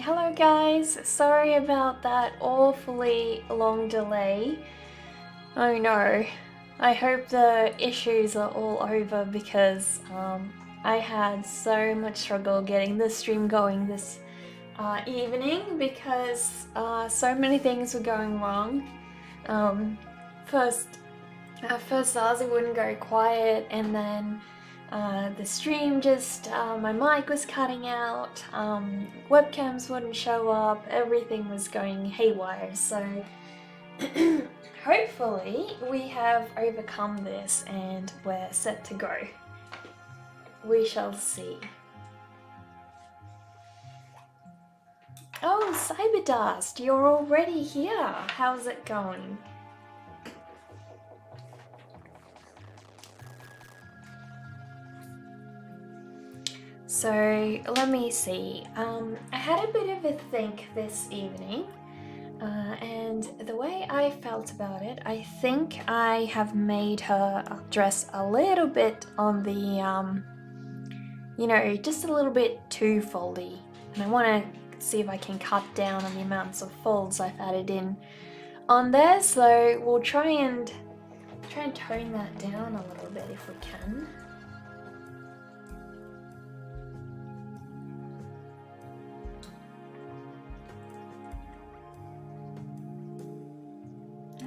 Hello guys, sorry about that awfully long delay. Oh no, I hope the issues are all over because I had so much struggle getting the stream going this evening because so many things were going wrong. First, at first Ozzy wouldn't go quiet, and then the stream just, my mic was cutting out, webcams wouldn't show up, everything was going haywire, so hopefully we have overcome this and we're set to go. We shall see. Oh, Cyberdust, you're already here. How's it going? So let me see. I had a bit of a think this evening, and the way I felt about it, I think I have made her dress a little bit on the, just a little bit too foldy. And I want to see if I can cut down on the amounts of folds I've added in on there. So we'll try and tone that down a little bit if we can.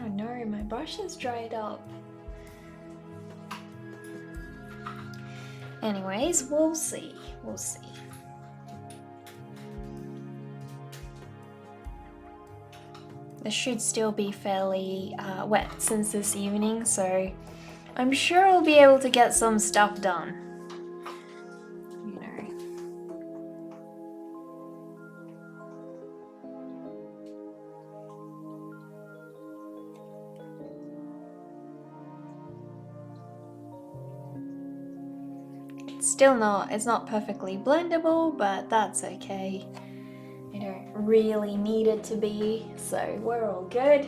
Oh no, my brush has dried up. Anyways, we'll see. This should still be fairly wet since this evening, so I'm sure I'll be able to get some stuff done. It's not perfectly blendable, but that's okay. I don't really need it to be, so we're all good.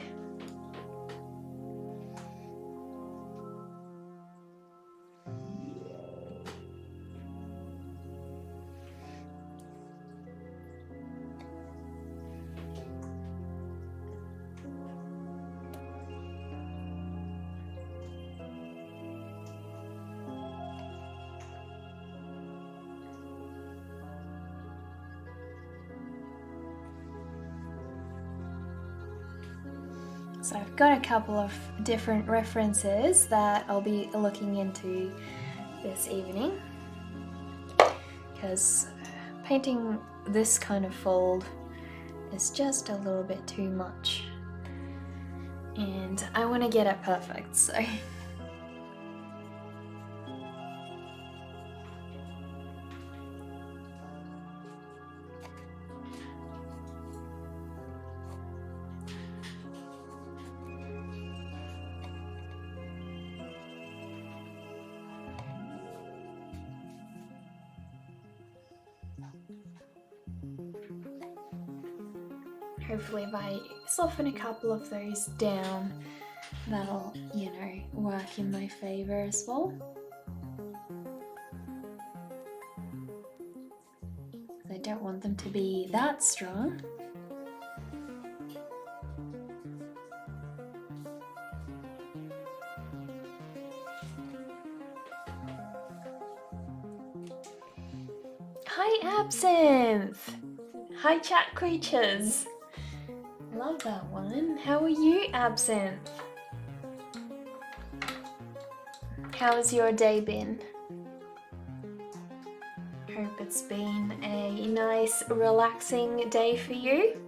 So I've got a couple of different references that I'll be looking into this evening, because painting this kind of fold is just a little bit too much, and I want to get it perfect, so hopefully if I soften a couple of those down, that'll, work in my favor as well. I don't want them to be that strong. Hi Absinthe! Hi chat creatures! Love that one. How are you, Absinthe? How's your day been? Hope it's been a nice, relaxing day for you.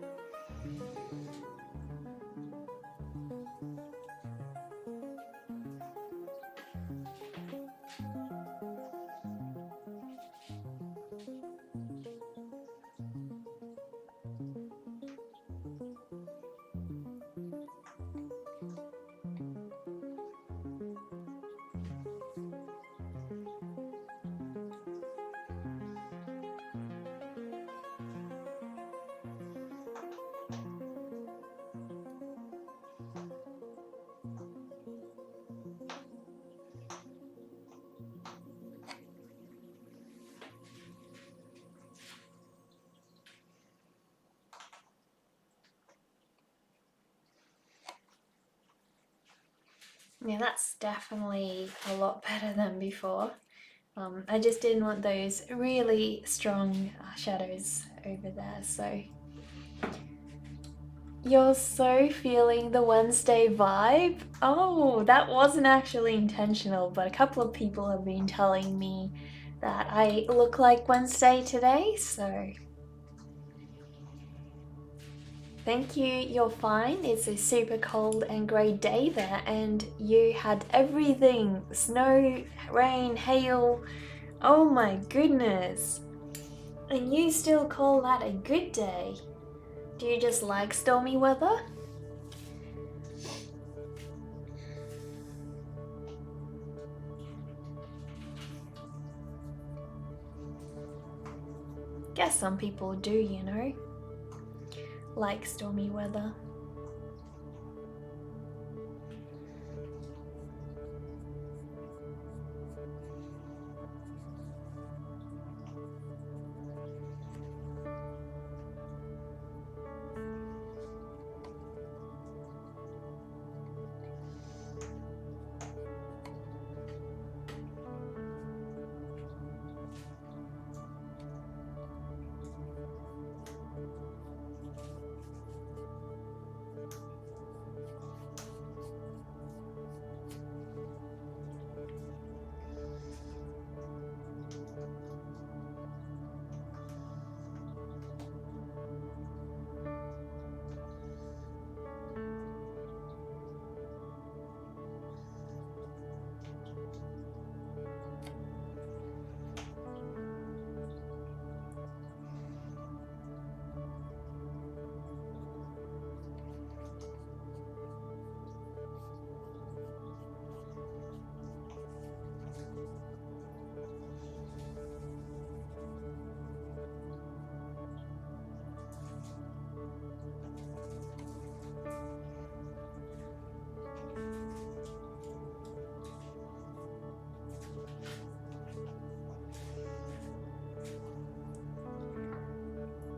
Yeah, that's definitely a lot better than before. I just didn't want those really strong shadows over there, so. You're so feeling the Wednesday vibe? Oh, that wasn't actually intentional, but a couple of people have been telling me that I look like Wednesday today, so. Thank you, you're fine. It's a super cold and grey day there, and you had everything snow, rain, hail. Oh my goodness. And you still call that a good day? Do you just like stormy weather? Guess some people do, you know, like stormy weather.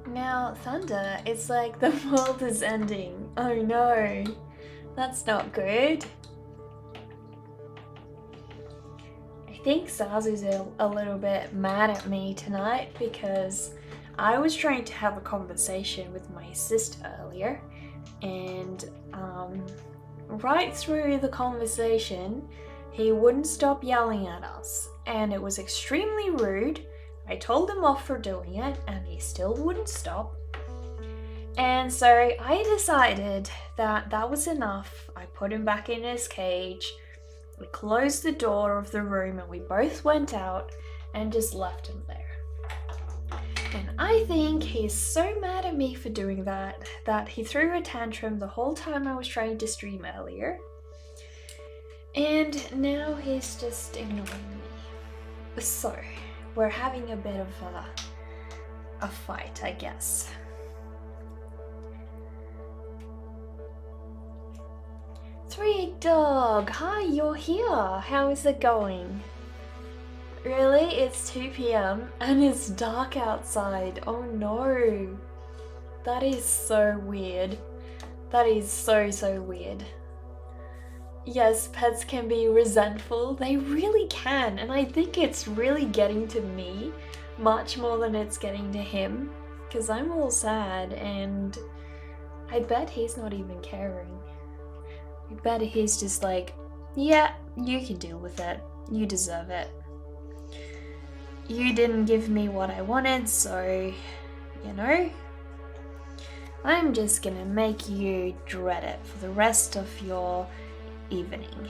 Now, thunder, it's like the world is ending. Oh no, that's not good. I think Zazu's a little bit mad at me tonight because I was trying to have a conversation with my sister earlier, and right through the conversation, he wouldn't stop yelling at us, and it was extremely rude. I told him off for doing it, and he still wouldn't stop. And so I decided that that was enough. I put him back in his cage. We closed the door of the room and we both went out and just left him there. And I think he's so mad at me for doing that that he threw a tantrum the whole time I was trying to stream earlier. And now he's just ignoring me. So, we're having a bit of a fight, I guess. Three Dog, hi, you're here. How is it going? Really? It's 2 p.m. and it's dark outside. Oh no. That is so weird. That is so weird. Yes, pets can be resentful. They really can. And I think it's really getting to me much more than it's getting to him. Because I'm all sad and I bet he's not even caring. I bet he's just like, yeah, you can deal with it. You deserve it. You didn't give me what I wanted, so, you know, I'm just gonna make you dread it for the rest of your evening.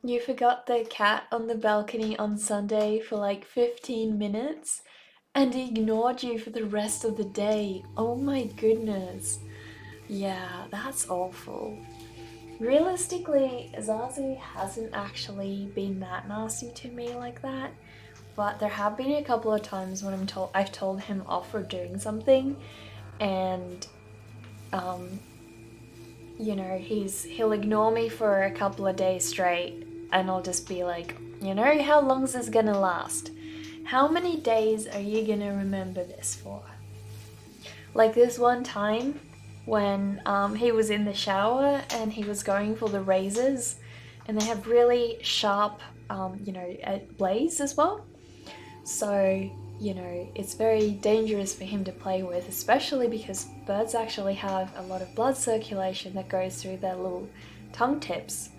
You forgot the cat on the balcony on Sunday for like 15 minutes? And he ignored you for the rest of the day. Oh my goodness. Yeah, that's awful. Realistically, Zazu hasn't actually been that nasty to me like that, but there have been a couple of times when I've told him off for doing something, and you know, he'll ignore me for a couple of days straight, and I'll just be like, you know, how long's this gonna last? How many days are you gonna remember this for? Like this one time when he was in the shower and he was going for the razors, and they have really sharp, blades as well. So, it's very dangerous for him to play with, especially because birds actually have a lot of blood circulation that goes through their little tongue tips.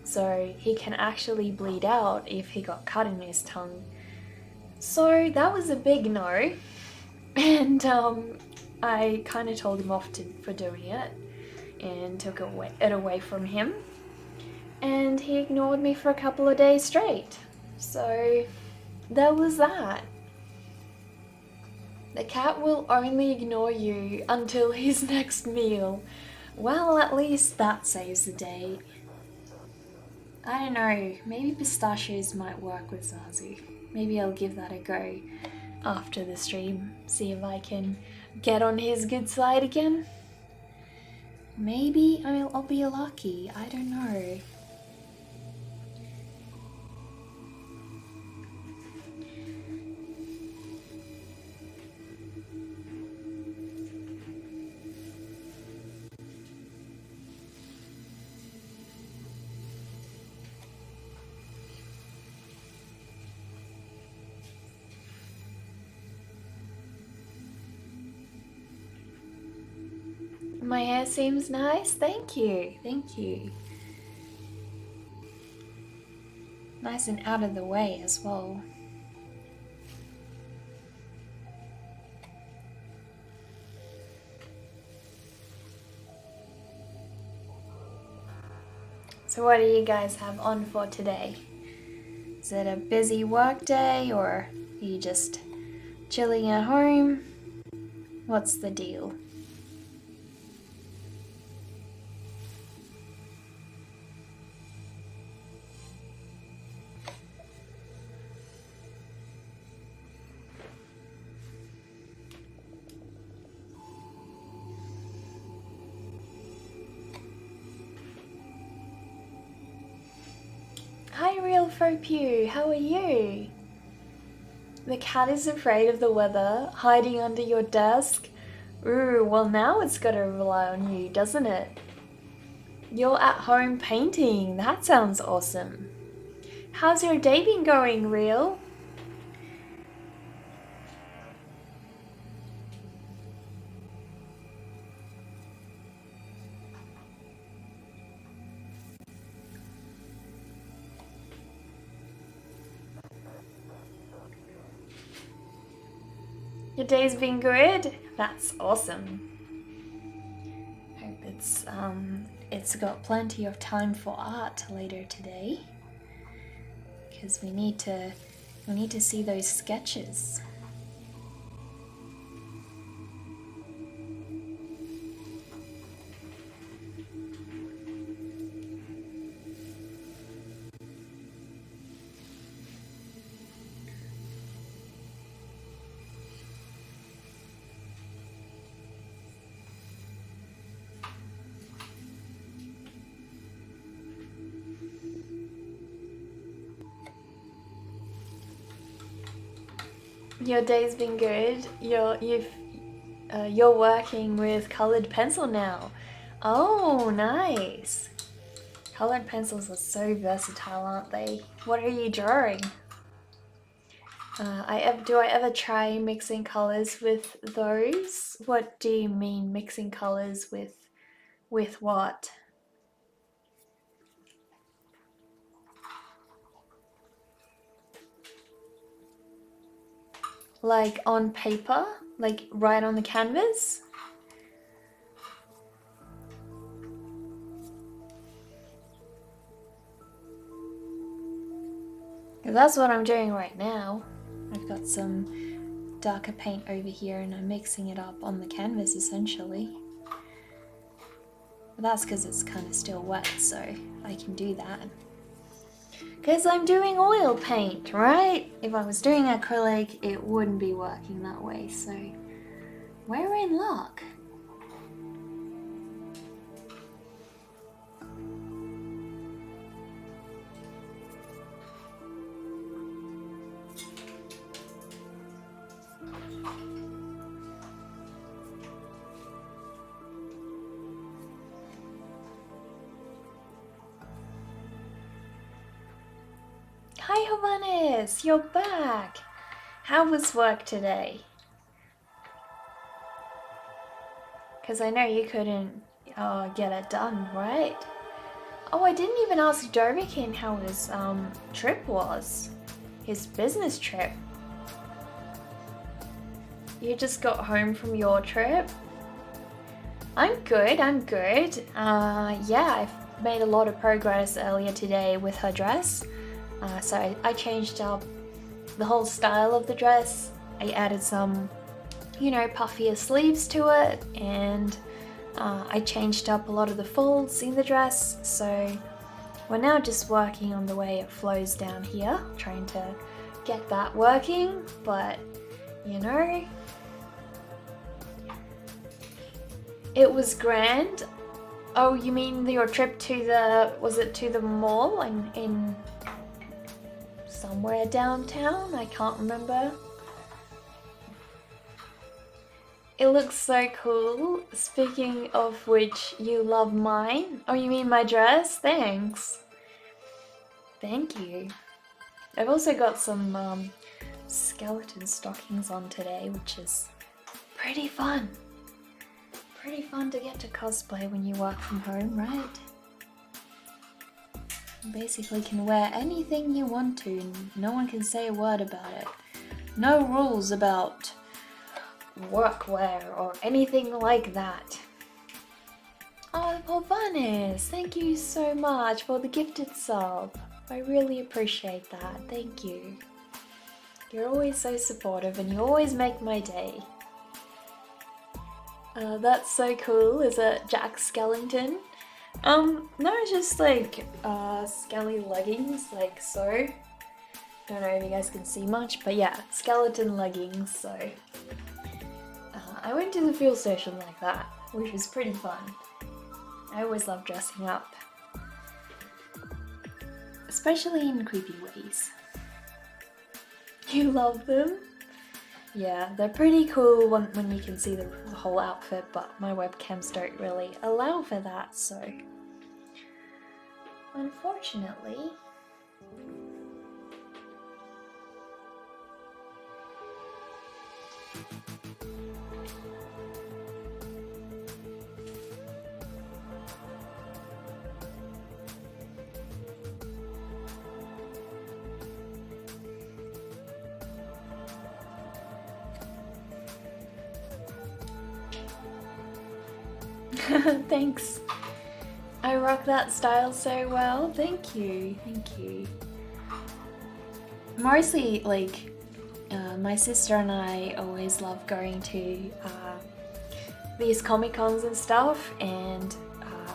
So he can actually bleed out if he got cut in his tongue. So that was a big no. And I kind of told him off for doing it and took it away from him. And he ignored me for a couple of days straight. So that was that. The cat will only ignore you until his next meal. Well, at least that saves the day. I don't know, maybe pistachios might work with Zazu. Maybe I'll give that a go after the stream. See if I can get on his good side again. Maybe I'll be lucky, I don't know. My hair seems nice. Thank you. Thank you. Nice and out of the way as well. So what do you guys have on for today? Is it a busy work day or are you just chilling at home? What's the deal? Hi, Real Fopew, how are you? The cat is afraid of the weather, hiding under your desk. Ooh, well now it's gotta rely on you, doesn't it? You're at home painting, that sounds awesome. How's your day been going, Real? Your day's been good? That's awesome. Hope it's got plenty of time for art later today. Because we need to see those sketches. Your day's been good. You're working with colored pencil now. Oh, nice. Colored pencils are so versatile, aren't they? What are you drawing? Do I ever try mixing colors with those? What do you mean mixing colors with what? Like on paper? Like right on the canvas? That's what I'm doing right now. I've got some darker paint over here and I'm mixing it up on the canvas essentially. But that's because it's kind of still wet, so I can do that. Because I'm doing oil paint, right? If I was doing acrylic, it wouldn't be working that way, so we're in luck. Venice, you're back. How was work today? Because I know you couldn't get it done, right? Oh, I didn't even ask Dovikin how his trip was. His business trip. You just got home from your trip? I'm good. Yeah, I've made a lot of progress earlier today with her dress. So I changed up the whole style of the dress. I added some, puffier sleeves to it, and I changed up a lot of the folds in the dress. So we're now just working on the way it flows down here, trying to get that working, but it was grand. Oh, you mean your trip to was it to the mall in somewhere downtown? I can't remember. It looks so cool. Speaking of which, you love mine? Oh, you mean my dress? Thanks. Thank you. I've also got some skeleton stockings on today, which is pretty fun. Pretty fun to get to cosplay when you work from home, right? You basically can wear anything you want to and no one can say a word about it. No rules about workwear or anything like that. Oh, Povanis, thank you so much for the gifted sub. I really appreciate that, thank you. You're always so supportive and you always make my day. That's so cool. Is it Jack Skellington? No, it's just like skelly leggings, like so. Don't know if you guys can see much, but yeah, skeleton leggings, so. I went to the fuel station like that, which was pretty fun. I always love dressing up. Especially in creepy ways. You love them? Yeah, they're pretty cool when you can see the whole outfit, but my webcams don't really allow for that, so unfortunately. Thanks. I rock that style so well. Thank you. Thank you. Mostly, like, my sister and I always love going to these Comic Cons and stuff, and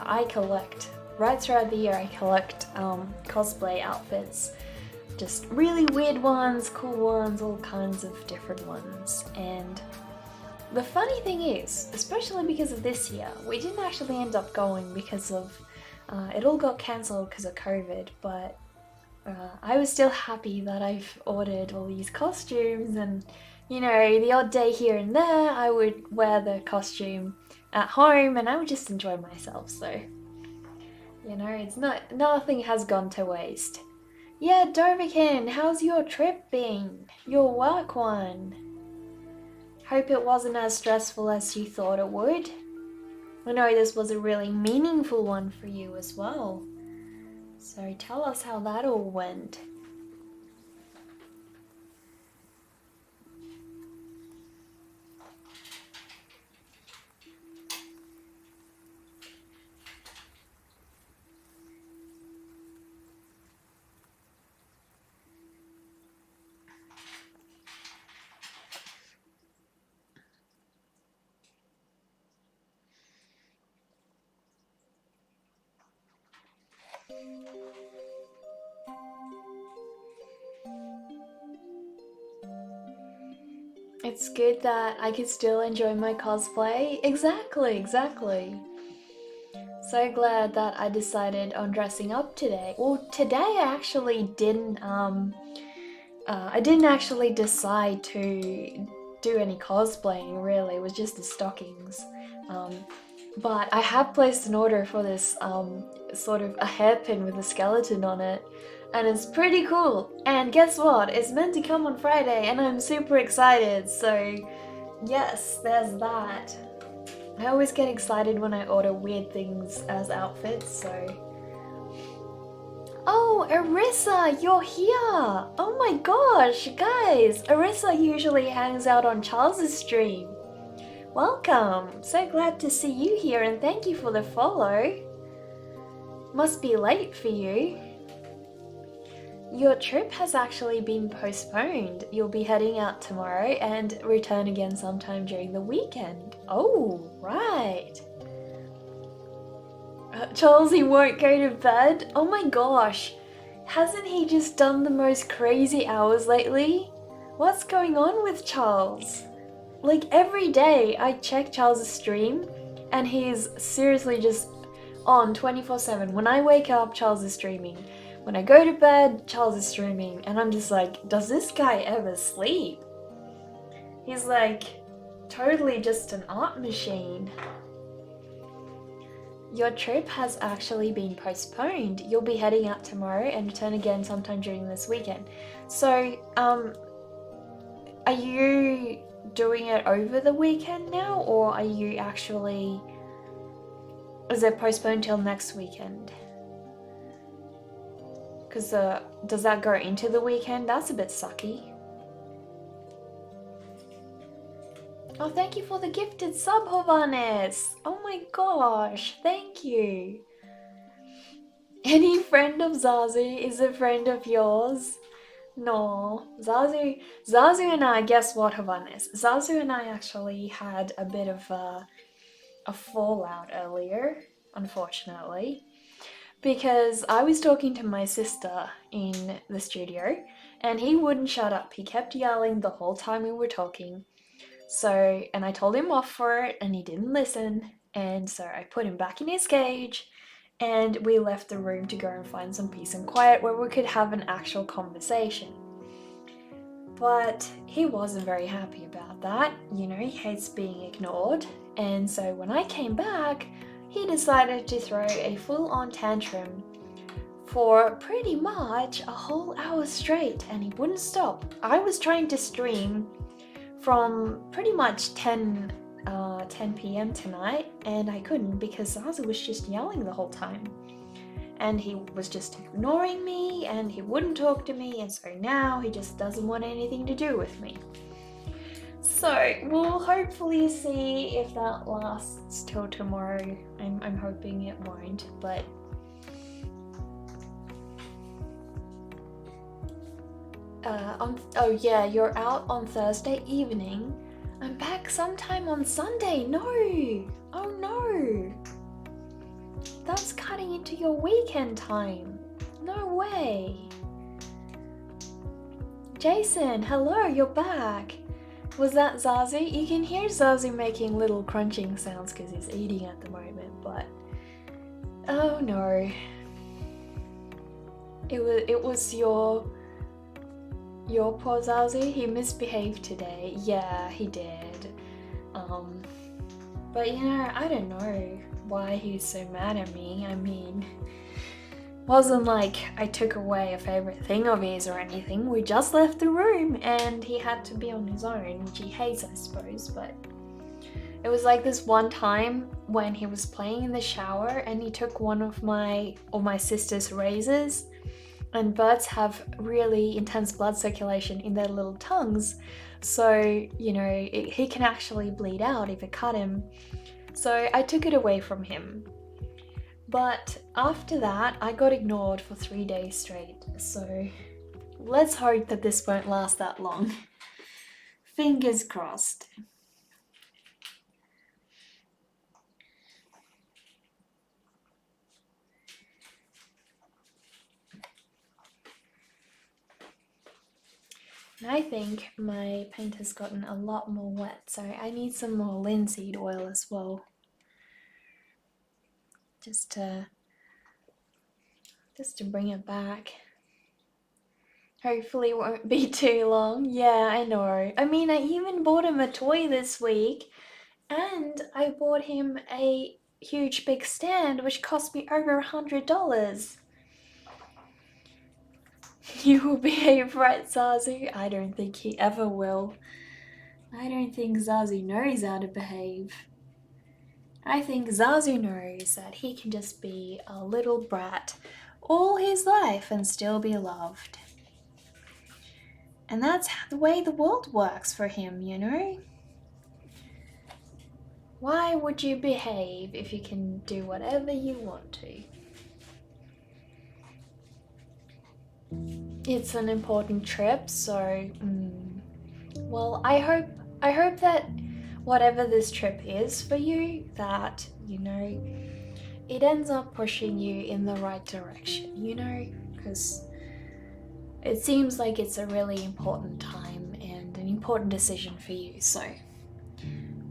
I collect, right throughout the year, I collect cosplay outfits. Just really weird ones, cool ones, all kinds of different ones. And the funny thing is, especially because of this year, we didn't actually end up going because of, it all got cancelled because of COVID, but I was still happy that I've ordered all these costumes, and the odd day here and there I would wear the costume at home and I would just enjoy myself, so it's nothing has gone to waste. Yeah, Dovikin, how's your trip been? Your work one? Hope it wasn't as stressful as you thought it would. I know this was a really meaningful one for you as well. So tell us how that all went. It's good that I could still enjoy my cosplay. Exactly. So glad that I decided on dressing up today. Well, today I actually didn't actually decide to do any cosplaying, really. It was just the stockings. But I have placed an order for this sort of a hairpin with a skeleton on it. and it's pretty cool. And guess what? It's meant to come on Friday, and I'm super excited. So, yes, there's that. I always get excited when I order weird things as outfits, so. Oh, Arissa, you're here! Oh my gosh, guys! Arissa usually hangs out on Charles's stream. Welcome! So glad to see you here, and thank you for the follow. Must be late for you. Your trip has actually been postponed. You'll be heading out tomorrow and return again sometime during the weekend. Oh, right. Charles, he won't go to bed? Oh my gosh. Hasn't he just done the most crazy hours lately? What's going on with Charles? Like every day I check Charles' stream and he's seriously just on 24/7. When I wake up, Charles is streaming. When I go to bed, Charles is streaming. And I'm just like, does this guy ever sleep? He's like totally just an art machine. Your trip has actually been postponed. You'll be heading out tomorrow and return again sometime during this weekend. So, are you doing it over the weekend now, or are you actually... Is it postponed till next weekend? Because does that go into the weekend? That's a bit sucky. Oh, thank you for the gifted sub, Hovannes! Oh my gosh, thank you! Any friend of Zazu is a friend of yours? No, Zazu and I, guess what, Hovannes? Zazu and I actually had a bit of a fallout earlier, unfortunately. Because I was talking to my sister in the studio, and he wouldn't shut up. He kept yelling the whole time we were talking. So, and I told him off for it, and he didn't listen. And so I put him back in his cage, and we left the room to go and find some peace and quiet where we could have an actual conversation. But he wasn't very happy about that. You know, he hates being ignored. And so when I came back, he decided to throw a full-on tantrum for pretty much a whole hour straight, and he wouldn't stop. I was trying to stream from pretty much 10 p.m. tonight, and I couldn't because Zazu was just yelling the whole time. And he was just ignoring me, and he wouldn't talk to me, and so now he just doesn't want anything to do with me. So we'll hopefully see if that lasts till tomorrow. I'm hoping it won't, but oh yeah, you're out on Thursday evening. I'm back sometime on Sunday. No! Oh no! That's cutting into your weekend time. No way! Jason, hello, you're back. Was that Zazu? You can hear Zazu making little crunching sounds because he's eating at the moment, but... Oh no. It was your poor Zazu. He misbehaved today. Yeah, he did. But you know, I don't know why he's so mad at me. I mean, wasn't like I took away a favorite thing of his or anything. We just left the room and he had to be on his own, which he hates, I suppose. But it was like this one time when he was playing in the shower and he took one of my sister's razors. And birds have really intense blood circulation in their little tongues, so you know he can actually bleed out if it cut him. So I took it away from him. But after that, I got ignored for 3 days straight. So let's hope that this won't last that long. Fingers crossed. And I think my paint has gotten a lot more wet, so I need some more linseed oil as well. Just to bring it back. Hopefully it won't be too long. Yeah, I know. I mean, I even bought him a toy this week, and I bought him a huge big stand which cost me over $100. You will behave, right, Zazu? I don't think he ever will. I don't think Zazu knows how to behave. I think Zazu knows that he can just be a little brat all his life and still be loved. And that's the way the world works for him, you know? Why would you behave if you can do whatever you want to? It's an important trip, so well, I hope that whatever this trip is for you, that, you know, it ends up pushing you in the right direction, you know, because it seems like it's a really important time and an important decision for you. So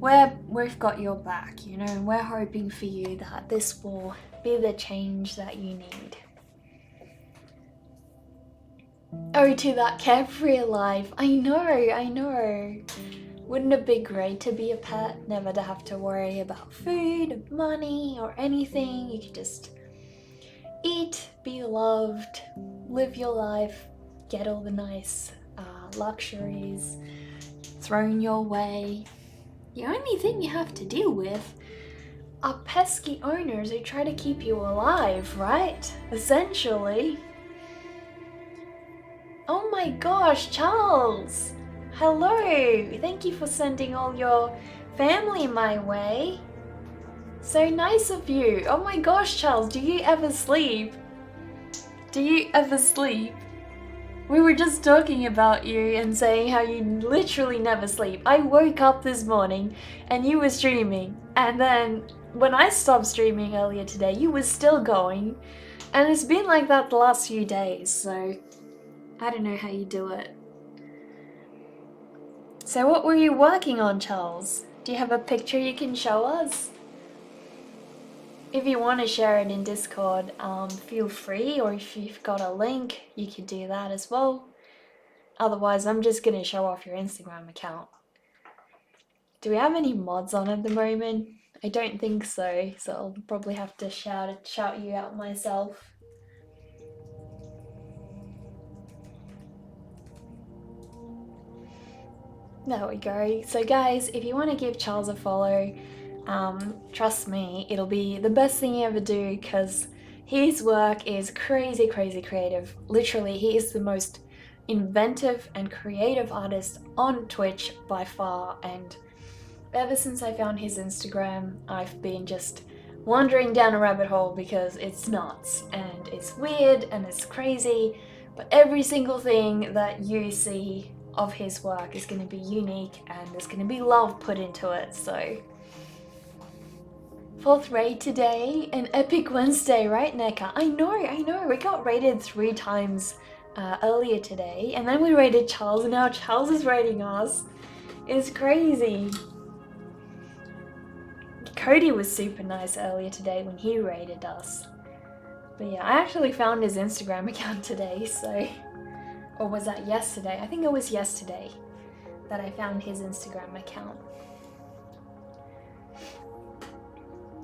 we've got your back, you know, and we're hoping for you that this will be the change that you need. Oh, to that carefree life. I know. Wouldn't it be great to be a pet? Never to have to worry about food, money, or anything. You could just eat, be loved, live your life, get all the nice luxuries thrown your way. The only thing you have to deal with are pesky owners who try to keep you alive, right? Essentially. Oh my gosh, Charles! Hello! Thank you for sending all your family my way. So nice of you. Oh my gosh, Charles, do you ever sleep? Do you ever sleep? We were just talking about you and saying how you literally never sleep. I woke up this morning and you were streaming, and then when I stopped streaming earlier today, you were still going, and it's been like that the last few days, so I don't know how you do it. So what were you working on, Charles? Do you have a picture you can show us? If you want to share it in Discord, feel free, or if you've got a link, you could do that as well. Otherwise, I'm just going to show off your Instagram account. Do we have any mods on at the moment? I don't think so, so I'll probably have to shout you out myself. There we go. So guys, if you want to give Charles a follow, trust me, it'll be the best thing you ever do, because his work is crazy creative. Literally, he is the most inventive and creative artist on Twitch by far, and ever since I found his Instagram, I've been just wandering down a rabbit hole because it's nuts and it's weird and it's crazy, but every single thing that you see of his work is going to be unique and there's going to be love put into it. So 4th raid today, an epic Wednesday, right, Neka? I know, we got raided 3 times earlier today, and then we raided Charles, and now Charles is raiding us. It's crazy. Cody was super nice earlier today when he raided us. But yeah, I actually found his Instagram account today, so... Or was that yesterday? I think it was yesterday that I found his Instagram account.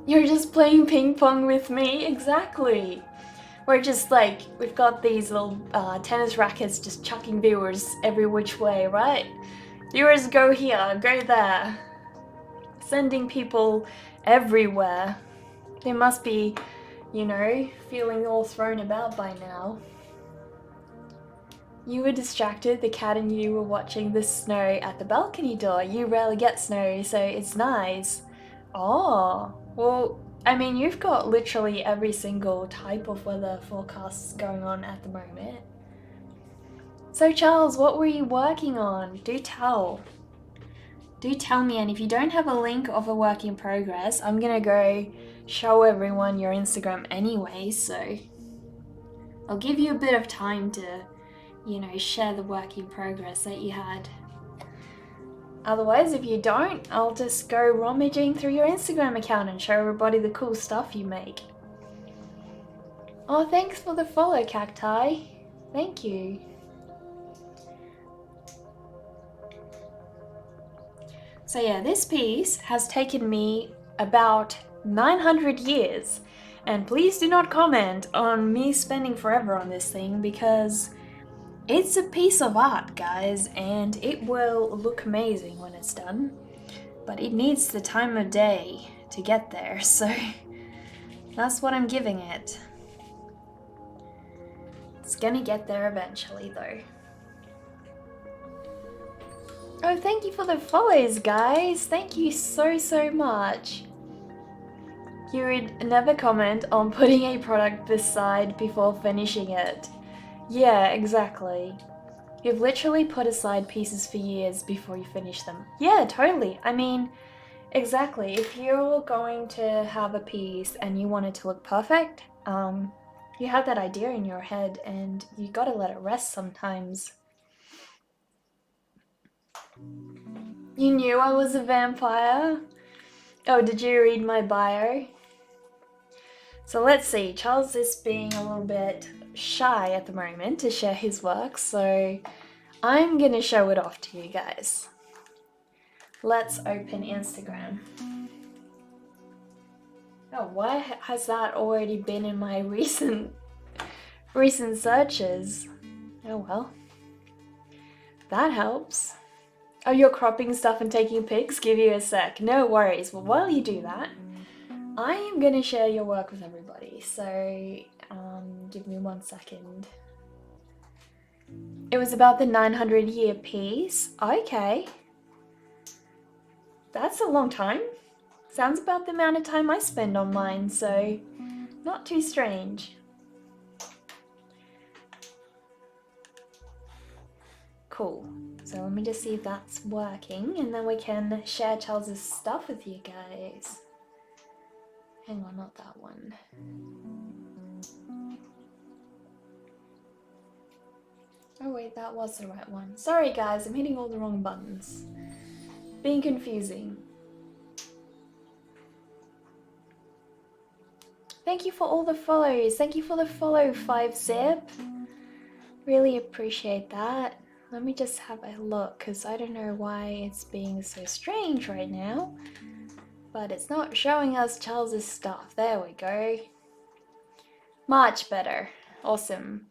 You're just playing ping pong with me? Exactly. We're just like, we've got these little tennis rackets just chucking viewers every which way, right? Viewers go here, go there. Sending people everywhere. They must be, you know, feeling all thrown about by now. You were distracted, the cat and you were watching the snow at the balcony door. You rarely get snow, so it's nice. Oh, well, I mean, you've got literally every single type of weather forecasts going on at the moment. So Charles, what were you working on? Do tell. Do tell me, and if you don't have a link of a work in progress, I'm gonna go show everyone your Instagram anyway, so I'll give you a bit of time to, you know, share the work in progress that you had. Otherwise, if you don't, I'll just go rummaging through your Instagram account and show everybody the cool stuff you make. Oh, thanks for the follow, Cacti. Thank you. So yeah, this piece has taken me about 900 years, and please do not comment on me spending forever on this thing, because It's a piece of art, guys, and it will look amazing when it's done. But it needs the time of day to get there, so that's what I'm giving it. It's gonna get there eventually, though. Oh, thank you for the follows, guys. Thank you so much. You would never comment on putting a product aside before finishing it. Yeah, exactly. You've literally put aside pieces for years before you finish them. Yeah, totally. I mean, exactly. If you're going to have a piece and you want it to look perfect, you have that idea in your head and you gotta let it rest sometimes. You knew I was a vampire? Oh, did you read my bio? So let's see, Charles is being a little bit shy at the moment to share his work, so I'm gonna show it off to you guys. Let's open Instagram. Oh, why has that already been in my recent searches? Oh well. That helps. Oh, you're cropping stuff and taking pics? Give you a sec. No worries. Well, while you do that, I am gonna share your work with everybody. So, give me 1 second. It was about the 900-year piece. Okay. That's a long time. Sounds about the amount of time I spend on mine, so not too strange. Cool. So let me just see if that's working, and then we can share Charles's stuff with you guys. Hang on, not that one. Oh wait, that was the right one. Sorry guys, I'm hitting all the wrong buttons. Being confusing. Thank you for all the follows. Thank you for the follow, 5zip. Really appreciate that. Let me just have a look, because I don't know why it's being so strange right now. But it's not showing us Charles's stuff. There we go. Much better. Awesome.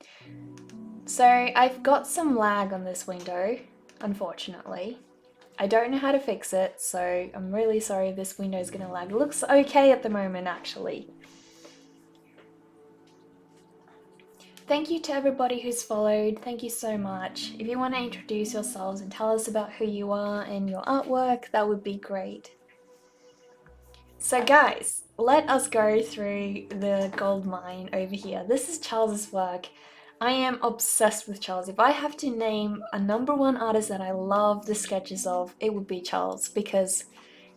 So I've got some lag on this window, unfortunately. I don't know how to fix it, so I'm really sorry if this window is gonna lag. It looks okay at the moment, actually. Thank you to everybody who's followed. Thank you so much. If you want to introduce yourselves and tell us about who you are and your artwork, that would be great. So guys, let us go through the gold mine over here. This is Charles's work. I am obsessed with Charles. If I have to name a #1 artist that I love the sketches of, it would be Charles, because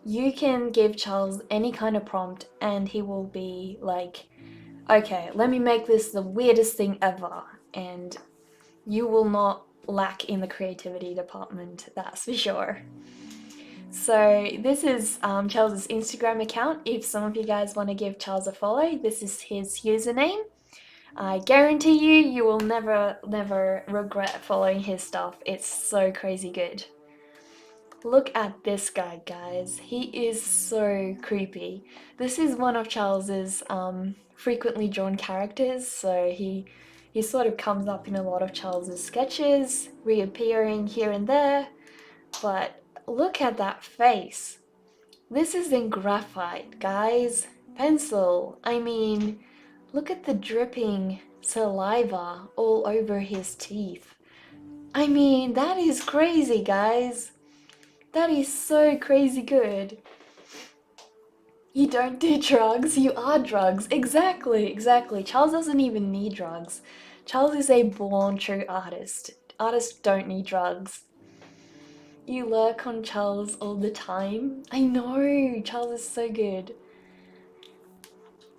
you can give Charles any kind of prompt and he will be like, okay, let me make this the weirdest thing ever, and you will not lack in the creativity department, that's for sure. So this is Charles's Instagram account. If some of you guys want to give Charles a follow, this is his username. I guarantee you will never regret following his stuff. It's so crazy good. Look at this guy, guys. He is so creepy. This is one of Charles's frequently drawn characters, so he sort of comes up in a lot of Charles's sketches, reappearing here and there. But look at that face. This is in graphite, guys. Pencil. I mean, look at the dripping saliva all over his teeth. I mean, that is crazy, guys. That is so crazy good. You don't do drugs, you are drugs. Exactly. Charles doesn't even need drugs. Charles is a born true artist. Artists don't need drugs. You lurk on Charles all the time. I know, Charles is so good.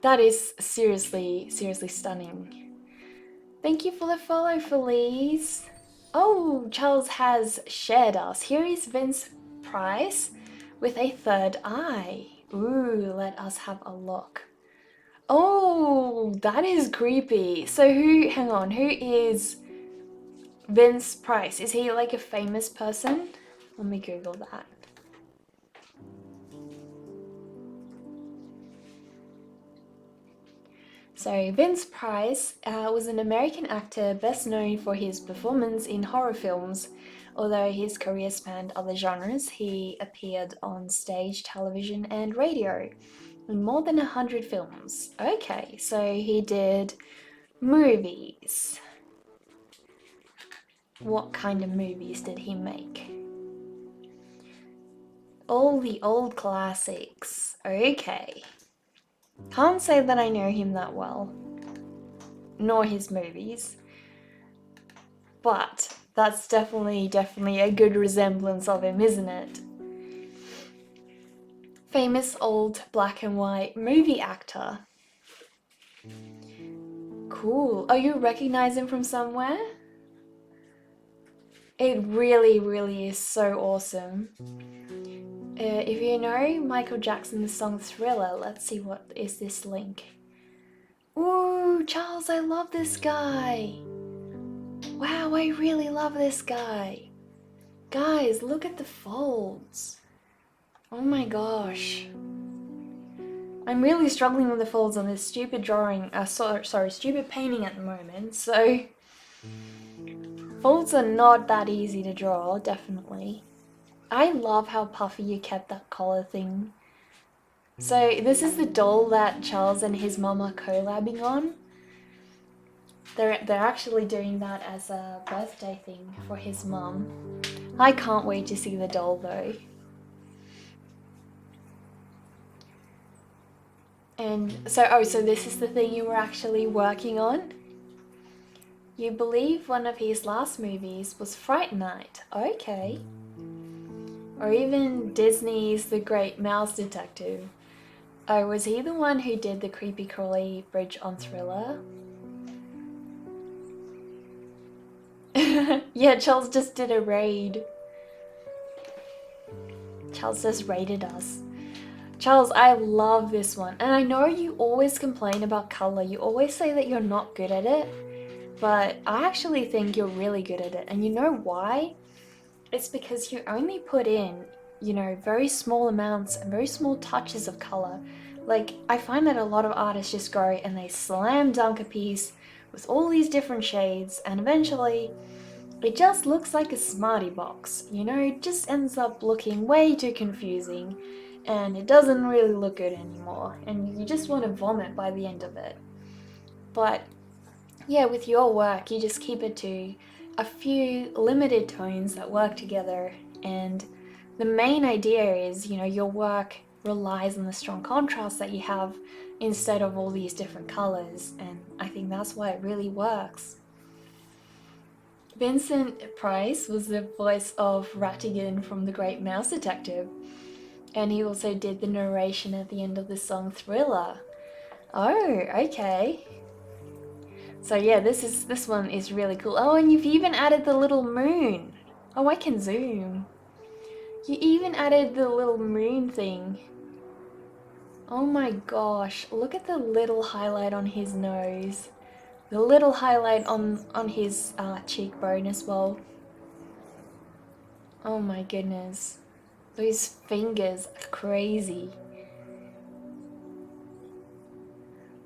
That is seriously stunning. Thank you for the follow, Felice. Oh, Charles has shared us. Here is Vince Price with a third eye. Ooh, let us have a look. Oh, that is creepy. So hang on, who is Vince Price? Is he like a famous person? Let me Google that. So So Vince Price was an American actor best known for his performance in horror films. Although his career spanned other genres, he appeared on stage, television, and radio in more than 100 films. Okay, so he did movies. What kind of movies did he make? All the old classics. Okay. Can't say that I know him that well, nor his movies, but that's definitely a good resemblance of him, isn't it? Famous old black and white movie actor. Cool. Oh, you recognize him from somewhere? It really is so awesome. If you know Michael Jackson's song Thriller, let's see what is this link. Ooh, Charles, I love this guy. Wow, I really love this guy. Guys, look at the folds. Oh my gosh. I'm really struggling with the folds on this stupid drawing, stupid painting at the moment, so folds are not that easy to draw, definitely. I love how puffy you kept that collar thing. So this is the doll that Charles and his mum are collabing on. They're actually doing that as a birthday thing for his mum. I can't wait to see the doll though. And so this is the thing you were actually working on? You believe one of his last movies was Fright Night. Okay. Or even Disney's The Great Mouse Detective. Oh, was he the one who did the creepy crawly bridge on Thriller? Yeah, Charles just did a raid. Charles just raided us. Charles, I love this one. And I know you always complain about color. You always say that you're not good at it. But I actually think you're really good at it. And you know why? It's because you only put in, you know, very small amounts and very small touches of color. Like, I find that a lot of artists just go and they slam dunk a piece with all these different shades, and eventually it just looks like a smarty box, you know? It just ends up looking way too confusing, and it doesn't really look good anymore, and you just want to vomit by the end of it. But yeah, with your work, you just keep it to a few limited tones that work together, and the main idea is, you know, your work relies on the strong contrast that you have instead of all these different colors, and I think that's why it really works. Vincent Price was the voice of Rattigan from The Great Mouse Detective, and he also did the narration at the end of the song Thriller. Oh, okay. So yeah, this one is really cool. Oh, and you've even added the little moon. Oh, I can zoom. You even added the little moon thing. Oh my gosh, look at the little highlight on his nose. The little highlight on his cheekbone as well. Oh my goodness. Those fingers are crazy.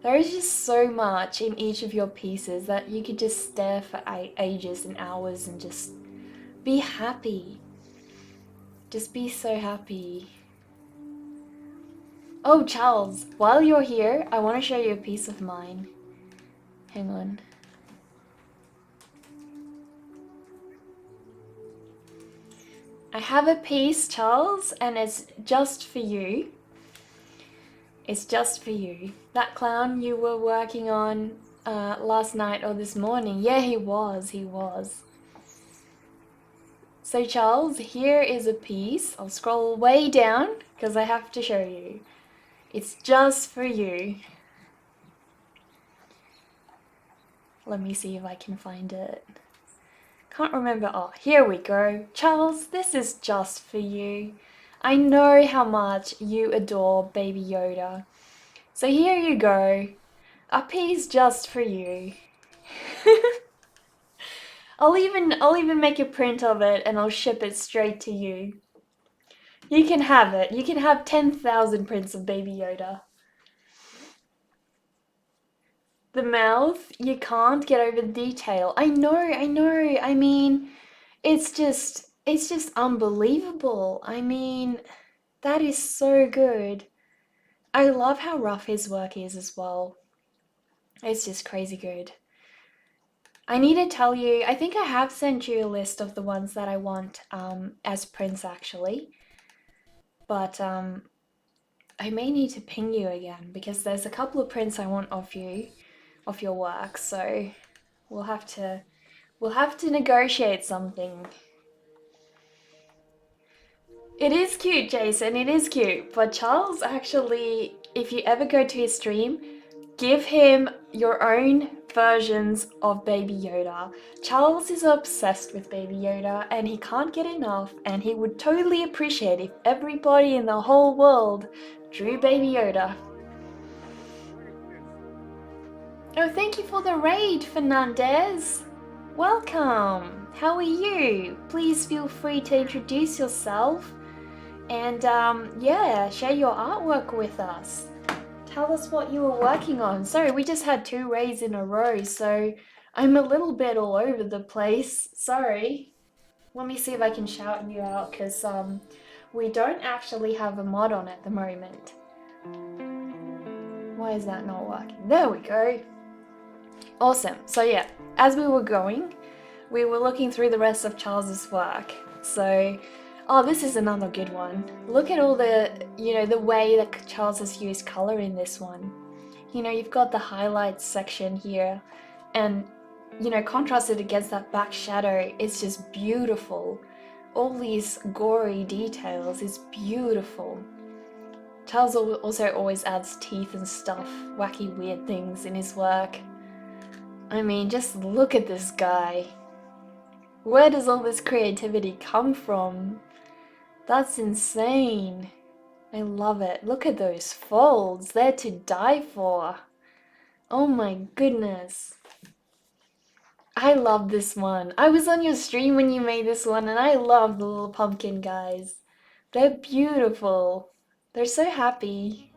There is just so much in each of your pieces that you could just stare for ages and hours and just be happy. Just be so happy. Oh, Charles, while you're here, I want to show you a piece of mine. Hang on. I have a piece, Charles, and it's just for you. It's just for you. That clown you were working on last night or this morning. Yeah, he was. So Charles, here is a piece. I'll scroll way down because I have to show you. It's just for you. Let me see if I can find it. Can't remember. Oh, here we go. Charles, this is just for you. I know how much you adore Baby Yoda. So here you go. A piece just for you. I'll even make a print of it and I'll ship it straight to you. You can have it. You can have 10,000 prints of Baby Yoda. The mouth, you can't get over the detail. I know, I know. I mean, it's just unbelievable. I mean, that is so good. I love how rough his work is as well. It's just crazy good. I need to tell you, I think I have sent you a list of the ones that I want as prints actually, but I may need to ping you again because there's a couple of prints I want of you, of your work, so we'll have to negotiate something. It is cute, Jason, it is cute, but Charles actually, if you ever go to his stream, give him your own versions of Baby Yoda. Charles is obsessed with Baby Yoda and he can't get enough, and he would totally appreciate if everybody in the whole world drew Baby Yoda. Oh, thank you for the raid, Fernandez. Welcome. How are you? Please feel free to introduce yourself and yeah, share your artwork with us. Tell us what you were working on. Sorry, we just had 2 raids in a row, so I'm a little bit all over the place. Sorry. Let me see if I can shout you out, because we don't actually have a mod on at the moment. Why is that not working? There we go. Awesome. So yeah, as we were going, we were looking through the rest of Charles's work. So, oh, this is another good one. Look at all the, the way that Charles has used color in this one. You've got the highlights section here, and, contrasted against that back shadow, it's just beautiful. All these gory details is beautiful. Charles also always adds teeth and stuff, wacky weird things in his work. I mean, just look at this guy. Where does all this creativity come from? That's insane. I love it. Look at those folds. They're to die for. Oh my goodness. I love this one. I was on your stream when you made this one and I love the little pumpkin guys. They're beautiful. They're so happy.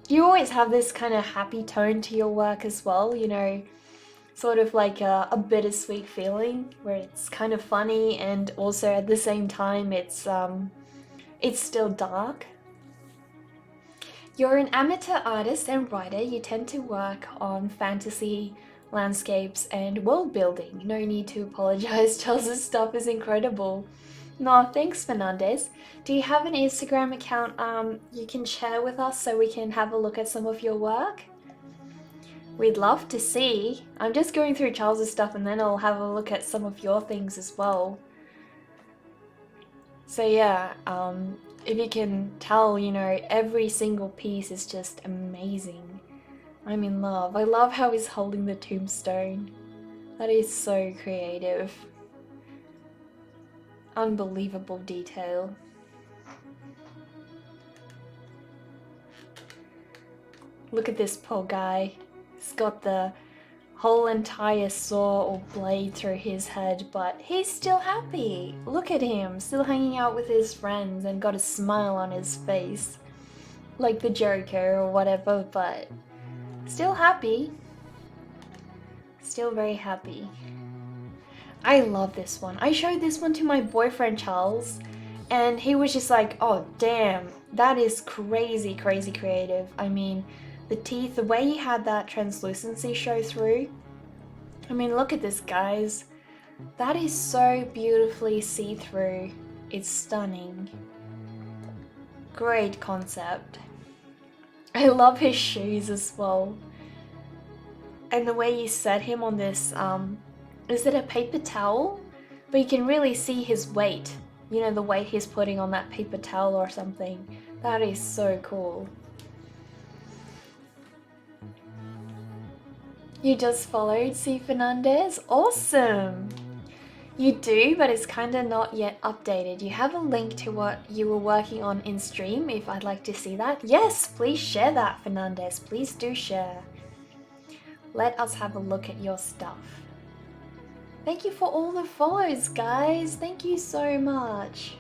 You always have this kind of happy tone to your work as well, sort of like a bittersweet feeling where it's kind of funny and also at the same time it's still dark. You're an amateur artist and writer. You tend to work on fantasy, landscapes, and world building. No need to apologize. Charles's stuff is incredible. No, thanks, Fernandez. Do you have an Instagram account you can share with us so we can have a look at some of your work? We'd love to see. I'm just going through Charles's stuff and then I'll have a look at some of your things as well. So yeah, if you can tell, every single piece is just amazing. I'm in love. I love how he's holding the tombstone. That is so creative. Unbelievable detail. Look at this poor guy. He's got the whole entire saw or blade through his head, but he's still happy. Look at him, still hanging out with his friends and got a smile on his face. Like the Joker or whatever, but still happy. Still very happy. I love this one. I showed this one to my boyfriend Charles and he was just like, oh damn, that is crazy, crazy creative. I mean, the teeth, the way he had that translucency show through. I mean, look at this, guys. That is so beautifully see-through. It's stunning. Great concept. I love his shoes as well. And the way you set him on this, is it a paper towel? But you can really see his weight. The weight he's putting on that paper towel or something. That is so cool. You just followed C. Fernandez? Awesome! You do, but it's kinda not yet updated. You have a link to what you were working on in stream if I'd like to see that. Yes, please share that, Fernandez. Please do share. Let us have a look at your stuff. Thank you for all the follows, guys. Thank you so much.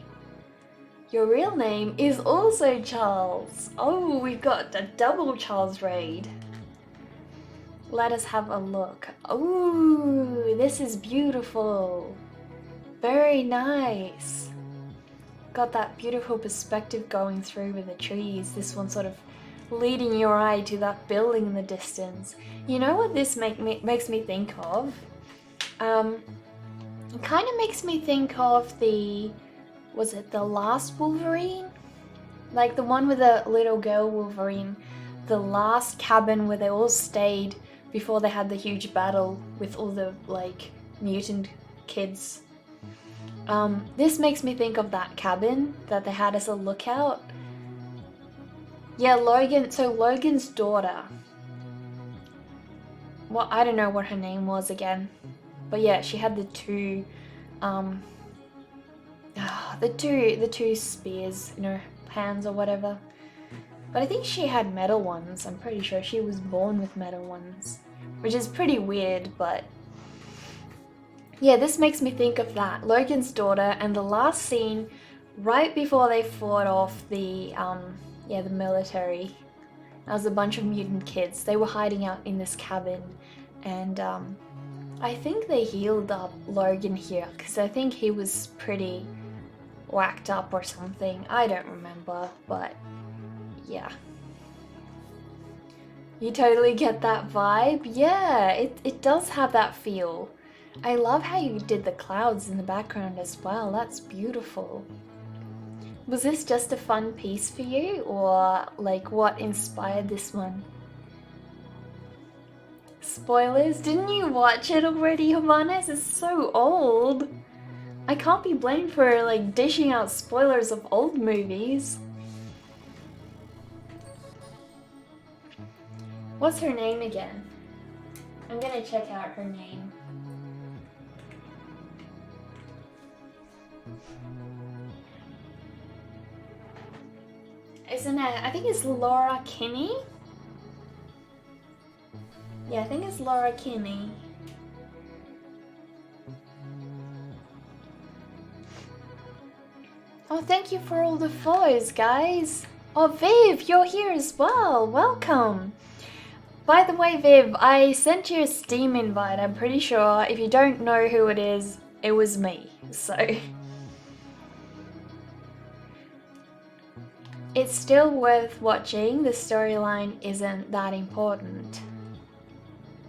Your real name is also Charles. Oh, we've got a double Charles raid. let us have a look. Ooh, this is beautiful. Very nice. Got that beautiful perspective going through with the trees. This one sort of leading your eye to that building in the distance. You know what this makes me think of? It kind of makes me think of was it the last Wolverine? Like the one with the little girl Wolverine. The last cabin where they all stayed before they had the huge battle with all the like mutant kids. This makes me think of that cabin that they had as a lookout. Yeah, Logan's daughter. Well, I don't know what her name was again. But yeah, she had the two spears in her hands or whatever. But I think she had metal ones. I'm pretty sure she was born with metal ones, which is pretty weird, but yeah, this makes me think of that. Logan's daughter, and the last scene right before they fought off the military. There was a bunch of mutant kids. They were hiding out in this cabin, and I think they healed up Logan here because I think he was pretty whacked up or something. I don't remember, but yeah. You totally get that vibe? Yeah, it does have that feel. I love how you did the clouds in the background as well. That's beautiful. Was this just a fun piece for you, or like what inspired this one? Spoilers? Didn't you watch it already, Johannes? It's so old. I can't be blamed for like dishing out spoilers of old movies. What's her name again? I'm gonna check out her name. Isn't it? I think it's Laura Kinney. Yeah, I think it's Laura Kinney. Oh, thank you for all the follows, guys. Oh, Viv, you're here as well. Welcome. By the way, Viv, I sent you a Steam invite. I'm pretty sure if you don't know who it is, it was me. So it's still worth watching. The storyline isn't that important.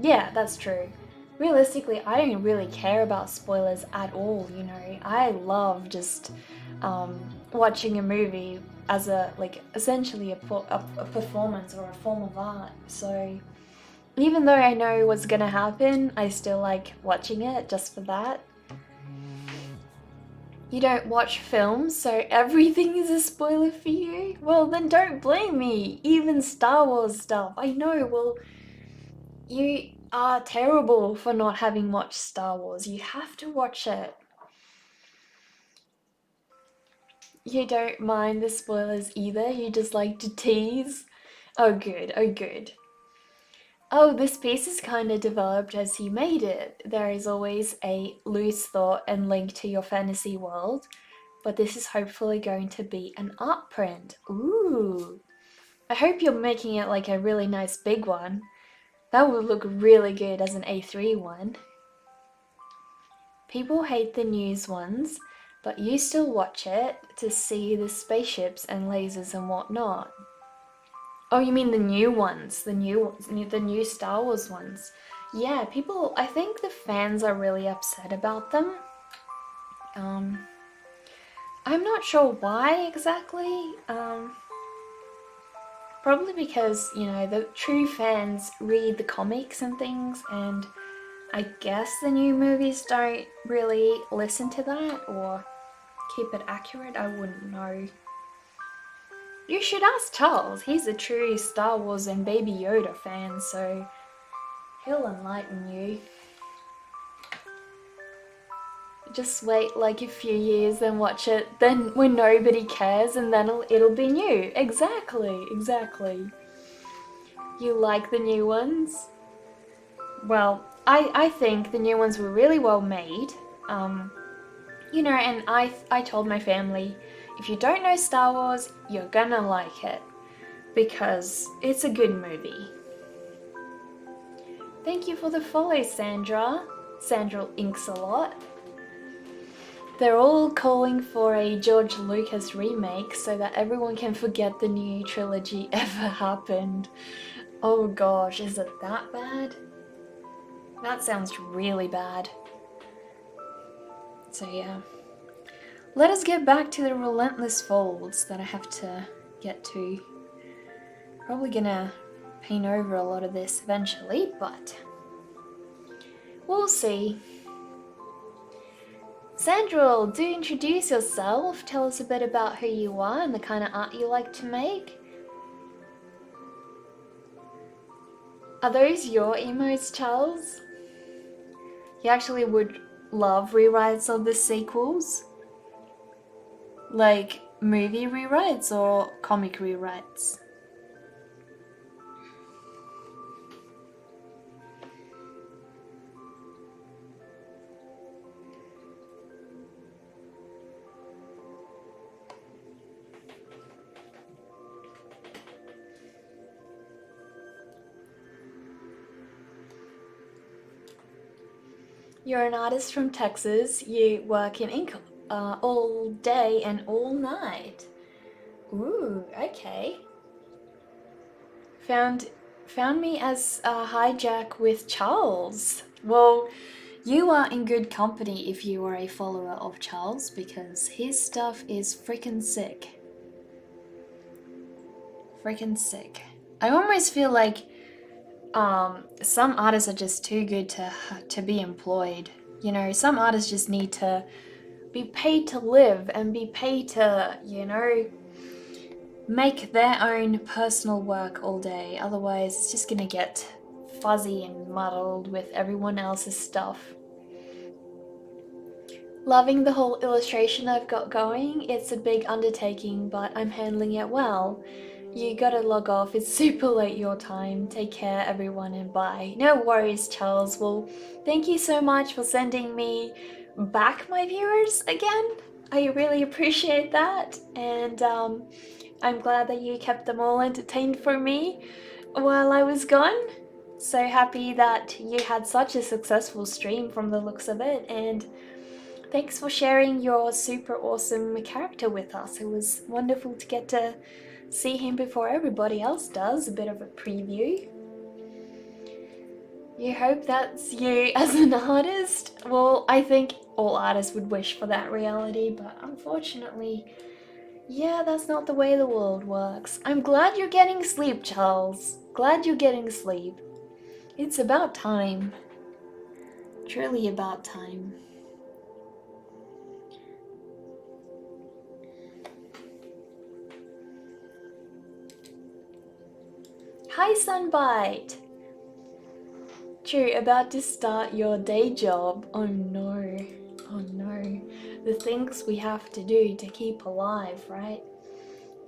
Yeah, that's true. Realistically, I don't really care about spoilers at all, you know. I love just watching a movie as essentially a performance or a form of art. So even though I know what's gonna happen, I still like watching it just for that. You don't watch films, so everything is a spoiler for you? Well, then don't blame me. Even Star Wars stuff. I know, well, you are terrible for not having watched Star Wars. You have to watch it. You don't mind the spoilers either? You just like to tease? Oh good, oh good. Oh, this piece is kind of developed as you made it. There is always a loose thought and link to your fantasy world, but this is hopefully going to be an art print. Ooh. I hope you're making it like a really nice big one. That would look really good as an A3 one. People hate the news ones, but you still watch it to see the spaceships and lasers and whatnot. Oh, you mean the new ones, the new Star Wars ones. Yeah, I think the fans are really upset about them. I'm not sure why exactly. Probably because, you know, the true fans read the comics and things, and I guess the new movies don't really listen to that or keep it accurate. I wouldn't know. You should ask Charles. He's a true Star Wars and Baby Yoda fan, so he'll enlighten you. Just wait like a few years and watch it then when nobody cares, and then it'll be new. Exactly. You like the new ones? Well, I think the new ones were really well made. You know, and I told my family, if you don't know Star Wars, you're gonna like it, because it's a good movie. Thank you for the follow, Sandra. Sandra inks a lot. They're all calling for a George Lucas remake so that everyone can forget the new trilogy ever happened. Oh gosh, is it that bad? That sounds really bad. So yeah. Let us get back to the relentless folds that I have to get to. Probably gonna paint over a lot of this eventually, but we'll see. Sandra, do introduce yourself. Tell us a bit about who you are and the kind of art you like to make. Are those your emotes, Charles? You actually would love rewrites of the sequels? Like movie rewrites or comic rewrites? You're an artist from Texas. You work in ink all day and all night. Ooh, okay. Found me as a hijack with Charles. Well, you are in good company if you are a follower of Charles because his stuff is freaking sick. Freaking sick. I almost feel like some artists are just too good to be employed. You know, some artists just need to be paid to live and be paid to, you know, make their own personal work all day. Otherwise, it's just gonna get fuzzy and muddled with everyone else's stuff. Loving the whole illustration I've got going. It's a big undertaking, but I'm handling it well. You gotta log off, it's super late your time. Take care everyone and bye. No worries, Charles. Well, thank you so much for sending me back my viewers again. I really appreciate that, and I'm glad that you kept them all entertained for me while I was gone. So happy that you had such a successful stream from the looks of it, and thanks for sharing your super awesome character with us. It was wonderful to get to see him before everybody else does, a bit of a preview. You hope that's you as an artist? Well, I think all artists would wish for that reality, but unfortunately, yeah, that's not the way the world works. I'm glad you're getting sleep, Charles. Glad you're getting sleep. It's about time. Truly about time. Hi, Sunbite! True, about to start your day job. Oh no. Oh no. The things we have to do to keep alive, right?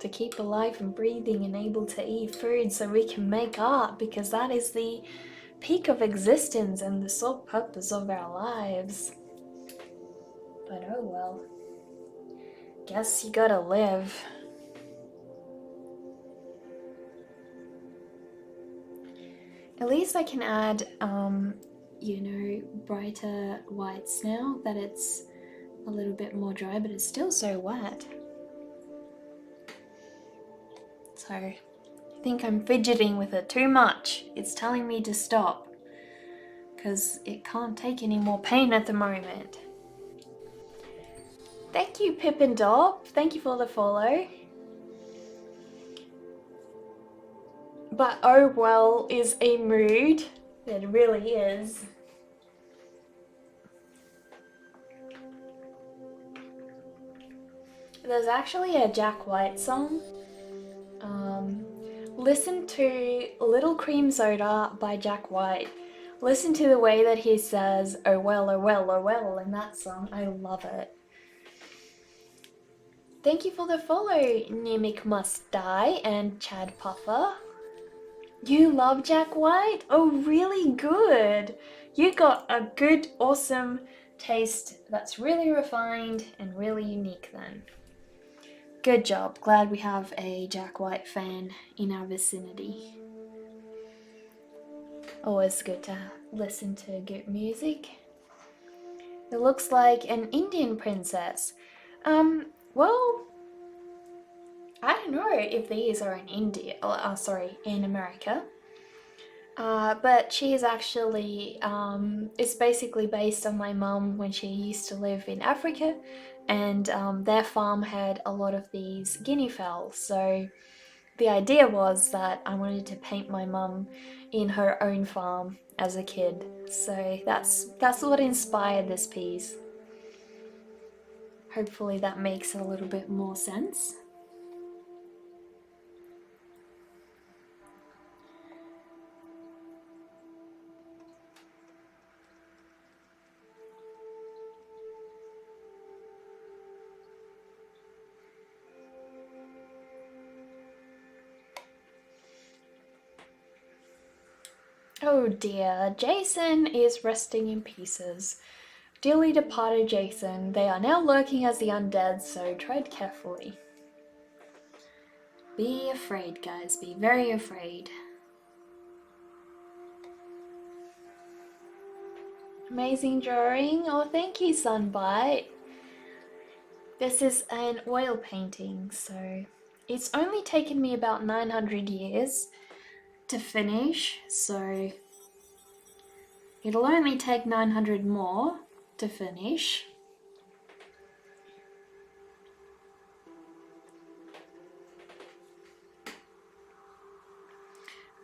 To keep alive and breathing and able to eat food so we can make art, because that is the peak of existence and the sole purpose of our lives. But oh well. Guess you gotta live. At least I can add, you know, brighter whites now that it's a little bit more dry, but it's still so wet. So I think I'm fidgeting with it too much. It's telling me to stop because it can't take any more pain at the moment. Thank you, Pip and Dob. Thank you for the follow. But oh well is a mood. It really is. There's actually a Jack White song. Listen to Little Cream Soda by Jack White. Listen to the way that he says, oh well, oh well, oh well in that song. I love it. Thank you for the follow, Nimic Must Die and Chad Puffer. You love Jack White? Oh, really good. You got a good, awesome taste that's really refined and really unique then. Good job. Glad we have a Jack White fan in our vicinity. Always good to listen to good music. It looks like an Indian princess. Well, I don't know if these are in India, in America. But she is actually, it's basically based on my mum when she used to live in Africa, and their farm had a lot of these guinea fowls. So the idea was that I wanted to paint my mum in her own farm as a kid. So that's what inspired this piece. Hopefully that makes a little bit more sense. Oh dear, Jason is resting in pieces. Dearly departed Jason, they are now lurking as the undead, so tread carefully. Be afraid, guys, be very afraid. Amazing drawing. Oh, thank you, Sunbite. This is an oil painting, so it's only taken me about 900 years to finish, so it'll only take 900 more to finish.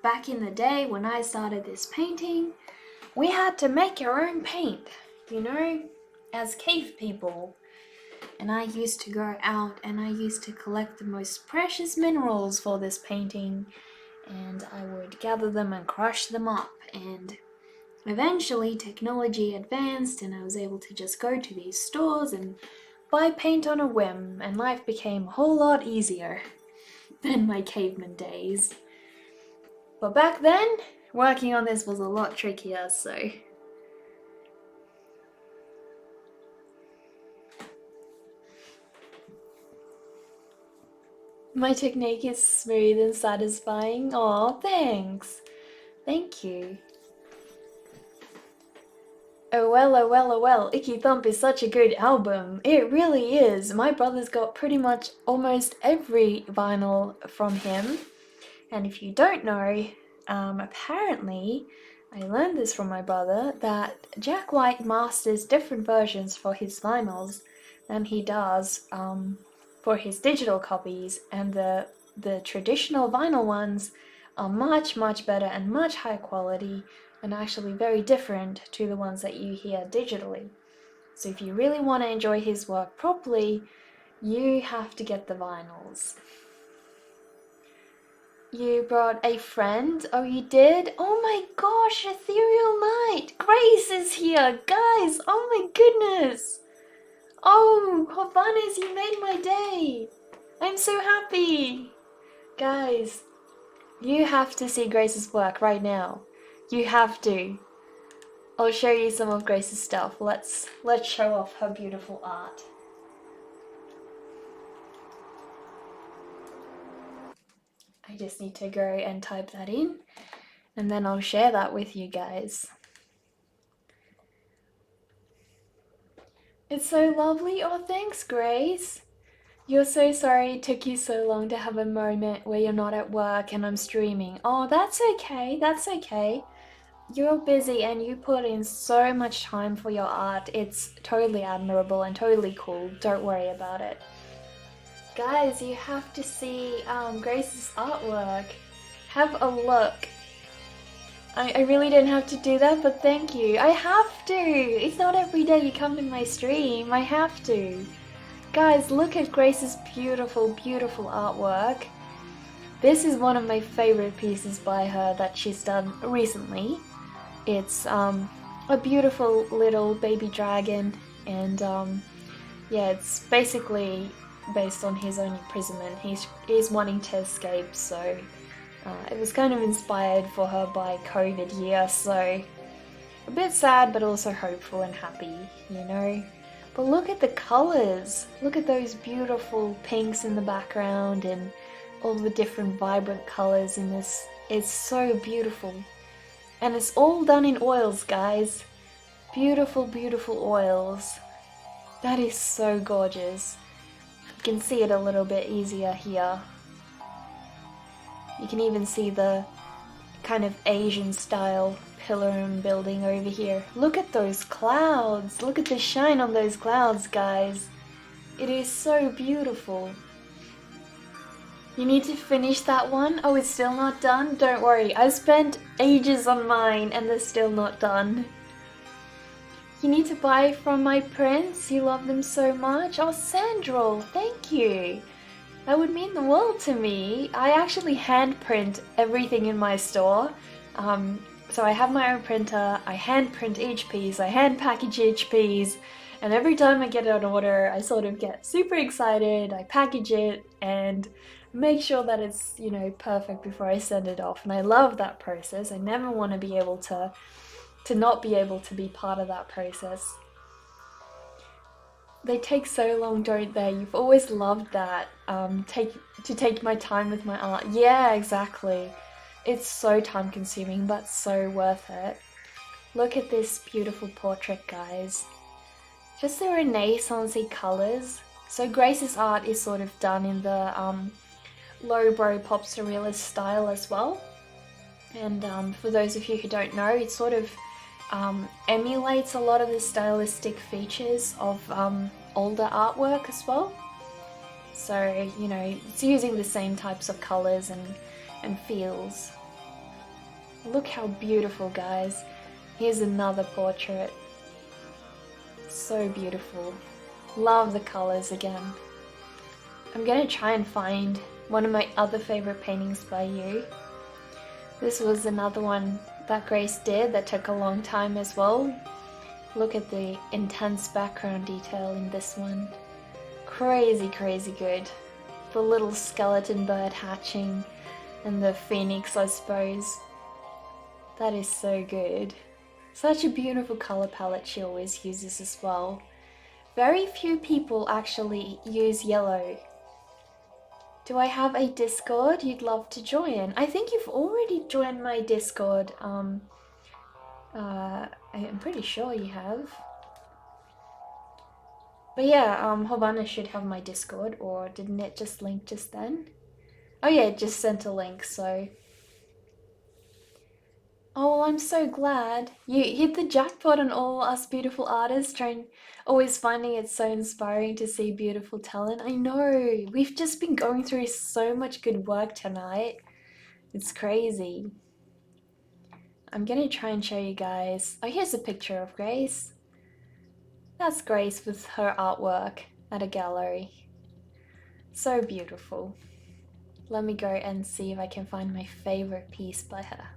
Back in the day when I started this painting, we had to make our own paint, you know, as cave people. And I used to go out and I used to collect the most precious minerals for this painting, and I would gather them and crush them up, and eventually technology advanced and I was able to just go to these stores and buy paint on a whim, and life became a whole lot easier than my caveman days. But back then, working on this was a lot trickier, so... My technique is smooth and satisfying. Aw, thanks. Thank you. Oh well, oh well, oh well. Icky Thump is such a good album. It really is. My brother's got pretty much almost every vinyl from him. And if you don't know, apparently, I learned this from my brother, that Jack White masters different versions for his vinyls than he does for his digital copies, and the traditional vinyl ones are much, much better and much higher quality, and actually very different to the ones that you hear digitally. So if you really want to enjoy his work properly, you have to get the vinyls. You brought a friend? Oh, you did? Oh my gosh, Ethereal Knight! Grace is here! Guys, oh my goodness! Oh, Hovanes, you made my day! I'm so happy! Guys, you have to see Grace's work right now. You have to. I'll show you some of Grace's stuff. Let's show off her beautiful art. I just need to go and type that in, and then I'll share that with you guys. It's so lovely. Oh, thanks, Grace. You're so sorry it took you so long to have a moment where you're not at work and I'm streaming. Oh, that's okay. That's okay. You're busy and you put in so much time for your art. It's totally admirable and totally cool. Don't worry about it. Guys, you have to see Grace's artwork. Have a look. I really didn't have to do that, but thank you. I have to! It's not every day you come to my stream. I have to. Guys, look at Grace's beautiful, beautiful artwork. This is one of my favorite pieces by her that she's done recently. It's a beautiful little baby dragon, and yeah, it's basically based on his own imprisonment. He's wanting to escape, so it was kind of inspired for her by COVID year, so a bit sad but also hopeful and happy, you know. But look at the colors. Look at those beautiful pinks in the background and all the different vibrant colors in this. It's so beautiful. And it's all done in oils, guys. Beautiful, beautiful oils. That is so gorgeous. You can see it a little bit easier here. You can even see the kind of Asian style pillar and building over here. Look at those clouds. Look at the shine on those clouds, guys. It is so beautiful. You need to finish that one? Oh, it's still not done? Don't worry, I've spent ages on mine and they're still not done. You need to buy from my prints. You love them so much. Oh, Sandral, thank you. That would mean the world to me. I actually hand print everything in my store. So I have my own printer, I hand print each piece, I hand package each piece, and every time I get an order, I sort of get super excited, I package it and make sure that it's, you know, perfect before I send it off. And I love that process. I never want to be able to not be able to be part of that process. They take so long, don't they? You've always loved that, to take my time with my art. Yeah, exactly. It's so time consuming, but so worth it. Look at this beautiful portrait, guys. Just the Renaissance-y colours. So Grace's art is sort of done in the lowbrow pop surrealist style as well. And for those of you who don't know, it sort of emulates a lot of the stylistic features of older artwork as well. So, you know, it's using the same types of colours and feels. Look how beautiful, guys. Here's another portrait. So beautiful. Love the colours again. I'm gonna try and find one of my other favourite paintings by you. This was another one that Grace did that took a long time as well. Look at the intense background detail in this one. Crazy, crazy good. The little skeleton bird hatching and the phoenix, I suppose. That is so good. Such a beautiful colour palette she always uses as well. Very few people actually use yellow. Do I have a Discord you'd love to join? I think you've already joined my Discord. I'm pretty sure you have. But yeah, Hobana should have my Discord, or didn't it just link just then? Oh yeah, it just sent a link, so... Oh, well, I'm so glad. You hit the jackpot on all us beautiful artists, always finding it so inspiring to see beautiful talent. I know, we've just been going through so much good work tonight. It's crazy. I'm gonna try and show you guys. Oh, here's a picture of Grace. That's Grace with her artwork at a gallery. So beautiful. Let me go and see if I can find my favorite piece by her.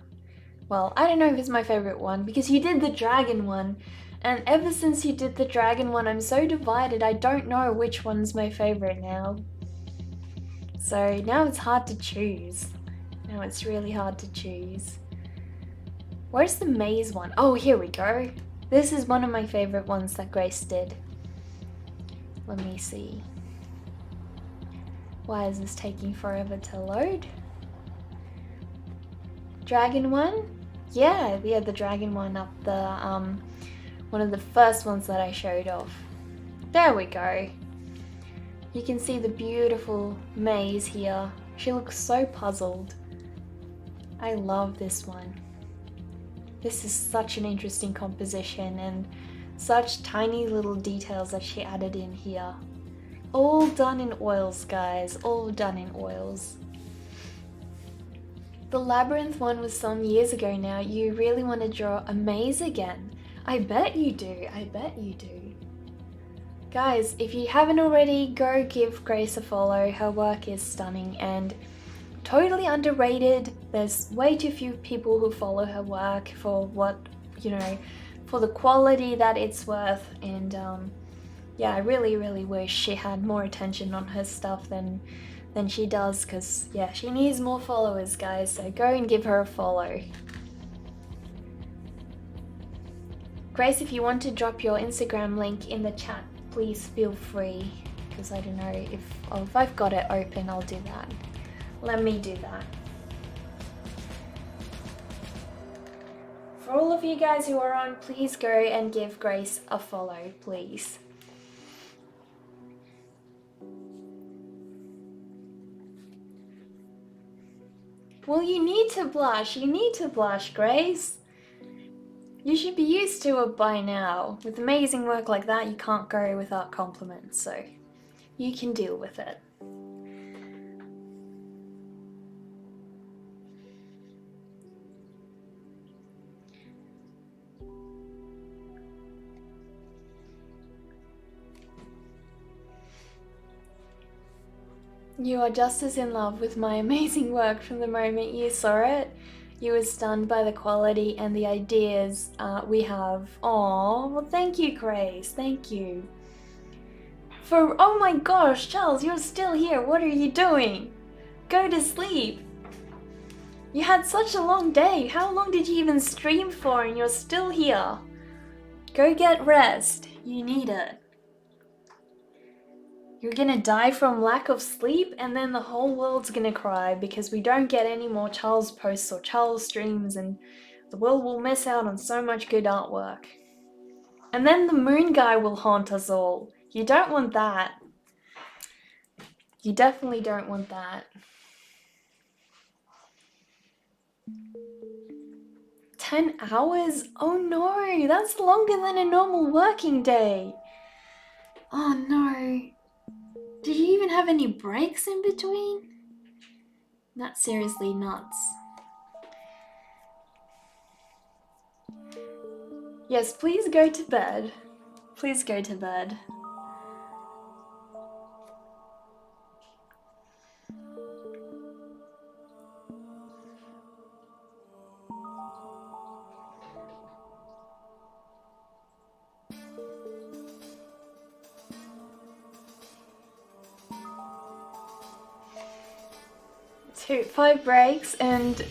Well, I don't know if it's my favorite one because you did the dragon one, and ever since you did the dragon one, I'm so divided. I don't know which one's my favorite now. So now it's hard to choose. Now it's really hard to choose. Where's the maze one? Oh, here we go. This is one of my favorite ones that Grace did. Let me see. Why is this taking forever to load? Dragon one? Yeah, the dragon one up the, one of the first ones that I showed off. There we go. You can see the beautiful maze here. She looks so puzzled. I love this one. This is such an interesting composition and such tiny little details that she added in here. All done in oils, guys, all done in oils. The labyrinth one was some years ago now. You really want to draw a maze again. I bet you do, I bet you do. Guys, if you haven't already, go give Grace a follow. Her work is stunning and totally underrated. There's way too few people who follow her work for what, you know, for the quality that it's worth. And yeah, I really, really wish she had more attention on her stuff than she does, because yeah, she needs more followers, guys, so go and give her a follow. Grace, if you want to drop your Instagram link in the chat, please feel free, because I don't know if I've got it open, I'll do that. Let me do that. For all of you guys who are on, please go and give Grace a follow, please. Well, you need to blush. You need to blush, Grace. You should be used to it by now. With amazing work like that, you can't go without compliments, so you can deal with it. You are just as in love with my amazing work from the moment you saw it. You were stunned by the quality and the ideas we have. Oh, well, thank you, Grace. Thank you. Oh my gosh, Charles, you're still here. What are you doing? Go to sleep. You had such a long day. How long did you even stream for and you're still here? Go get rest. You need it. You're gonna die from lack of sleep and then the whole world's gonna cry because we don't get any more Charles posts or Charles streams and the world will miss out on so much good artwork. And then the moon guy will haunt us all. You don't want that. You definitely don't want that. 10 hours? Oh no, that's longer than a normal working day. Oh no. Did you even have any breaks in between? That's seriously nuts. Yes, please go to bed. Please go to bed. Five breaks and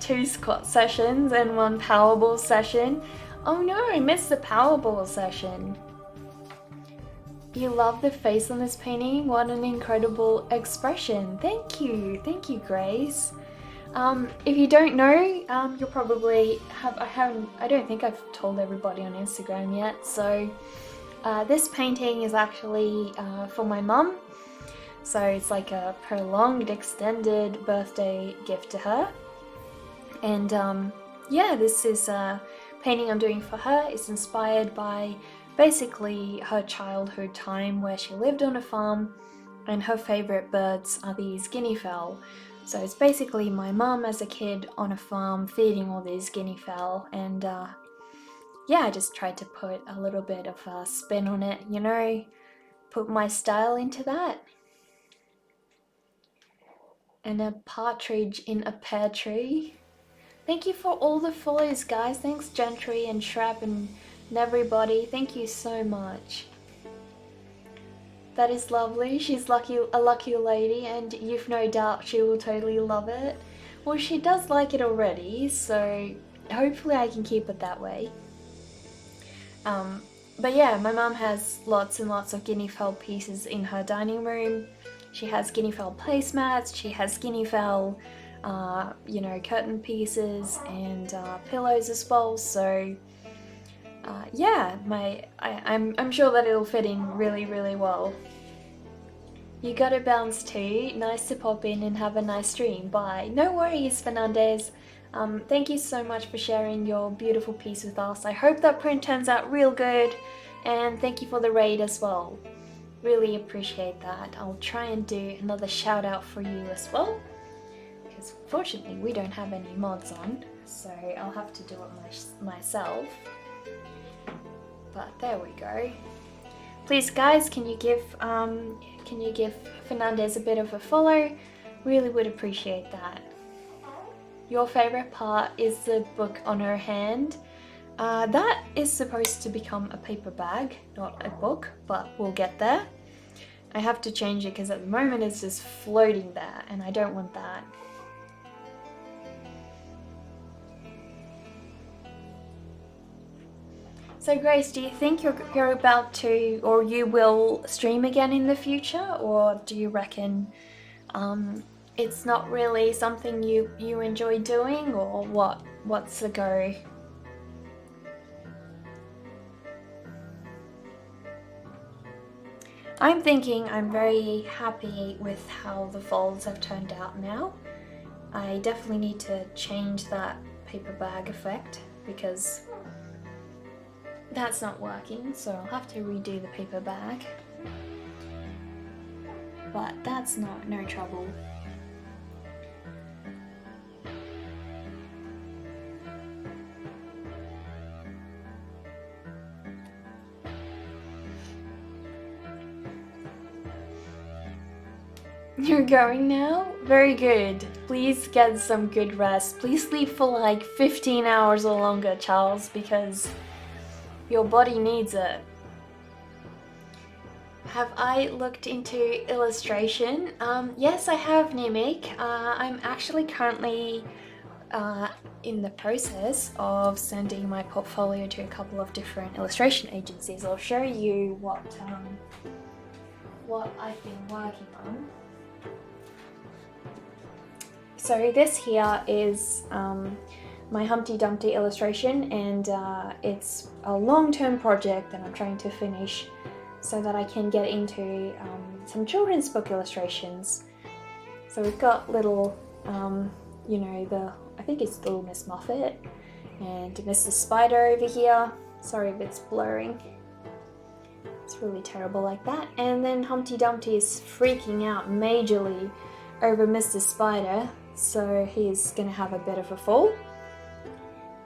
2 squat sessions and 1 Powerball session. Oh no, I missed the Powerball session. You love the face on this painting. What an incredible expression. Thank you, Grace. If you don't know, you'll probably I don't think I've told everybody on Instagram yet. So this painting is actually for my mum. So it's like a prolonged, extended birthday gift to her. And yeah, this is a painting I'm doing for her. It's inspired by basically her childhood time where she lived on a farm and her favorite birds are these guinea fowl. So it's basically my mum as a kid on a farm feeding all these guinea fowl, and yeah, I just tried to put a little bit of a spin on it, you know, put my style into that. And a partridge in a pear tree. Thank you for all the follows, guys. Thanks, Gentry and Shrap and everybody. Thank you so much. That is lovely. She's a lucky lady, and you've no doubt she will totally love it. Well, she does like it already, so hopefully I can keep it that way. But yeah, my mum has lots and lots of guinea fowl pieces in her dining room. She has guinea fowl placemats, she has guinea fowl, you know, curtain pieces and pillows as well. So yeah, I'm sure that it'll fit in really, really well. You gotta bounce too. Nice to pop in and have a nice stream. Bye. No worries, Fernandez. Thank you so much for sharing your beautiful piece with us. I hope that print turns out real good, and thank you for the raid as well. Really appreciate that. I'll try and do another shout out for you as well, because fortunately we don't have any mods on, so I'll have to do it myself. But there we go. Please guys, can you give Fernandez a bit of a follow? Really would appreciate that. Your favorite part is the book on her hand. That is supposed to become a paper bag, not a book, but we'll get there. I have to change it because at the moment it's just floating there and I don't want that. So Grace, do you think you're about to, or you will stream again in the future, or do you reckon it's not really something you enjoy doing, or what's the go? I'm thinking I'm very happy with how the folds have turned out now. I definitely need to change that paper bag effect because that's not working, so I'll have to redo the paper bag. But that's no trouble. You're going now? Very good. Please get some good rest. Please sleep for like 15 hours or longer, Charles, because your body needs it. Have I looked into illustration? Yes, I have, Nimik. I'm actually currently in the process of sending my portfolio to a couple of different illustration agencies. I'll show you what I've been working on. So this here is my Humpty Dumpty illustration, and it's a long-term project that I'm trying to finish so that I can get into some children's book illustrations. So we've got little, you know, I think it's Little Miss Muffet and Mr. Spider over here. Sorry if it's blurring. It's really terrible like that. And then Humpty Dumpty is freaking out majorly over Mr. Spider, so he's gonna have a bit of a fall.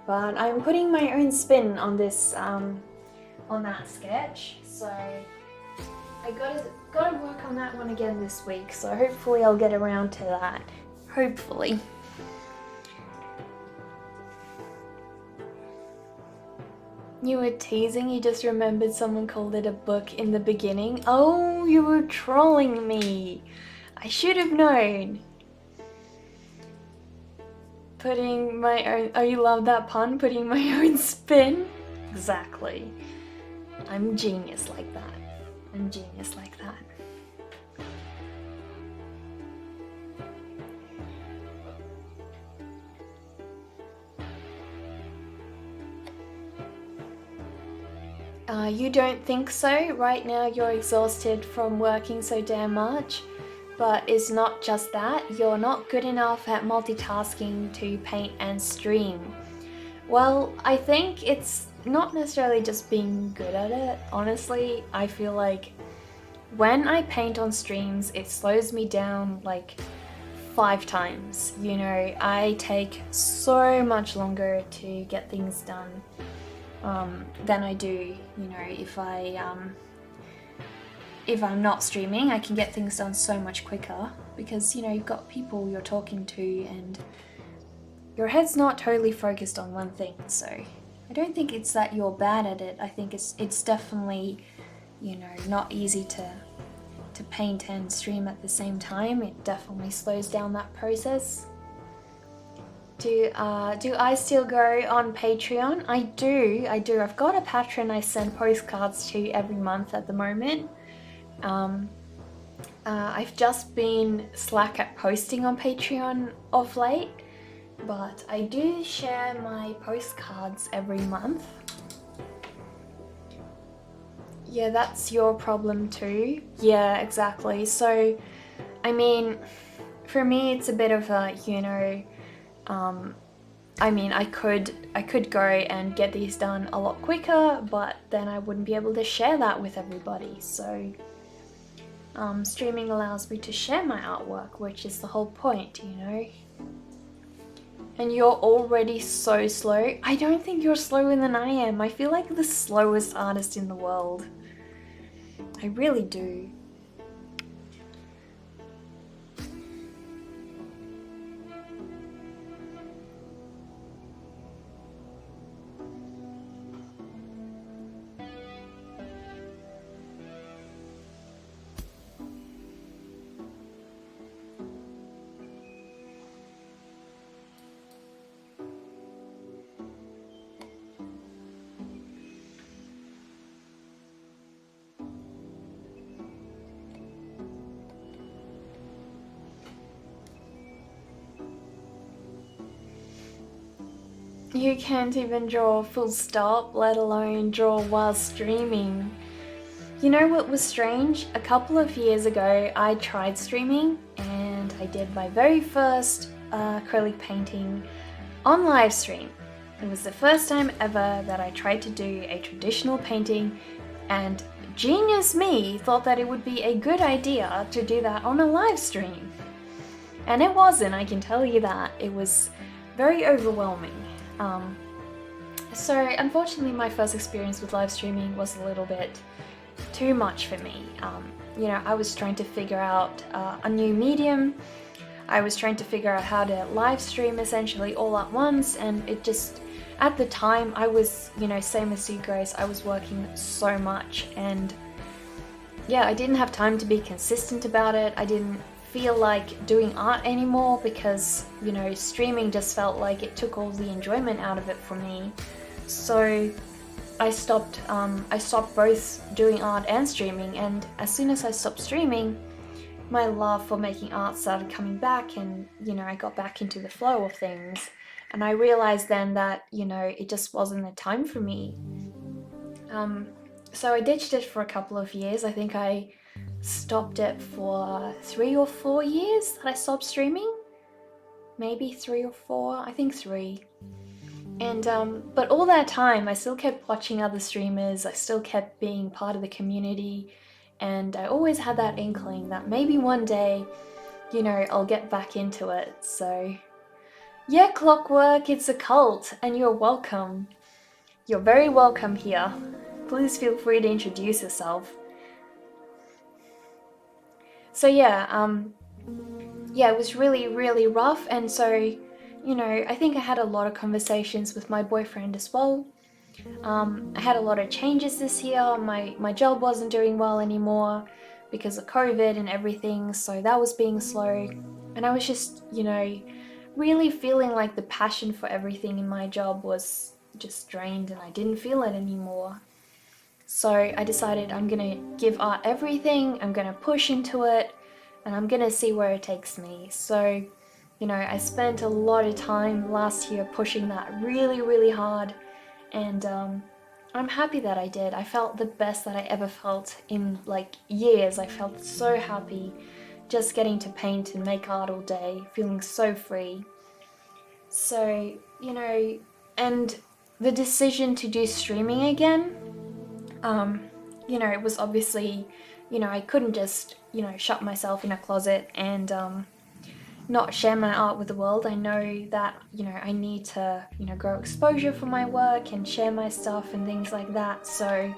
But I'm putting my own spin on this, on that sketch, so I gotta work on that one again this week. So hopefully I'll get around to that. Hopefully. You were teasing, you just remembered someone called it a book in the beginning. Oh, you were trolling me. I should have known. Putting my own, oh, you love that pun? Putting my own spin? Exactly. I'm genius like that. I'm genius like that. You don't think so? Right now you're exhausted from working so damn much. But it's not just that, you're not good enough at multitasking to paint and stream. Well, I think it's not necessarily just being good at it. Honestly, I feel like when I paint on streams, it slows me down like 5 times. You know, I take so much longer to get things done than I do, you know, if I'm not streaming. I can get things done so much quicker because, you know, you've got people you're talking to and your head's not totally focused on one thing. So I don't think it's that you're bad at it. I think it's definitely, you know, not easy to paint and stream at the same time. It definitely slows down that process. Do I still go on Patreon? I do. I've got a patron I send postcards to every month at the moment. I've just been slack at posting on Patreon of late, but I do share my postcards every month. Yeah, that's your problem too. Yeah, exactly. So, I mean, for me it's a bit of a, you know, I mean, I could go and get these done a lot quicker, but then I wouldn't be able to share that with everybody. So streaming allows me to share my artwork, which is the whole point, you know. And you're already so slow. I don't think you're slower than I am. I feel like the slowest artist in the world. I really do. You can't even draw full stop, let alone draw while streaming. You know what was strange? A couple of years ago, I tried streaming and I did my very first acrylic painting on live stream. It was the first time ever that I tried to do a traditional painting, and genius me thought that it would be a good idea to do that on a live stream. And it wasn't, I can tell you that. It was very overwhelming. So unfortunately my first experience with live streaming was a little bit too much for me. You know, I was trying to figure out a new medium. I was trying to figure out how to live stream essentially all at once, and it just, at the time I was, you know, same as you, Grace, I was working so much, and yeah, I didn't have time to be consistent about it. I didn't feel like doing art anymore because, you know, streaming just felt like it took all the enjoyment out of it for me. So I stopped both doing art and streaming, and as soon as I stopped streaming, my love for making art started coming back, and, you know, I got back into the flow of things, and I realized then that, you know, it just wasn't the time for me. So I ditched it for a couple of years. I think I stopped it for 3 or 4 years that I stopped streaming. Maybe 3 or 4, I think 3. And but all that time I still kept watching other streamers, I still kept being part of the community, and I always had that inkling that maybe one day, you know, I'll get back into it. So yeah, Clockwork, it's a cult, and you're welcome. You're very welcome here. Please feel free to introduce yourself. So yeah, it was really, really rough, and so, you know, I think I had a lot of conversations with my boyfriend as well. I had a lot of changes this year. My job wasn't doing well anymore because of COVID and everything, so that was being slow. And I was just, you know, really feeling like the passion for everything in my job was just drained, and I didn't feel it anymore. So I decided I'm gonna give art everything, I'm gonna push into it, and I'm gonna see where it takes me. So, you know, I spent a lot of time last year pushing that really, really hard, and I'm happy that I did. I felt the best that I ever felt in like years. I felt so happy just getting to paint and make art all day, feeling so free. So, you know, and the decision to do streaming again, you know, it was obviously, you know, I couldn't just, you know, shut myself in a closet and not share my art with the world. I know that, you know, I need to, you know, grow exposure for my work and share my stuff and things like that. So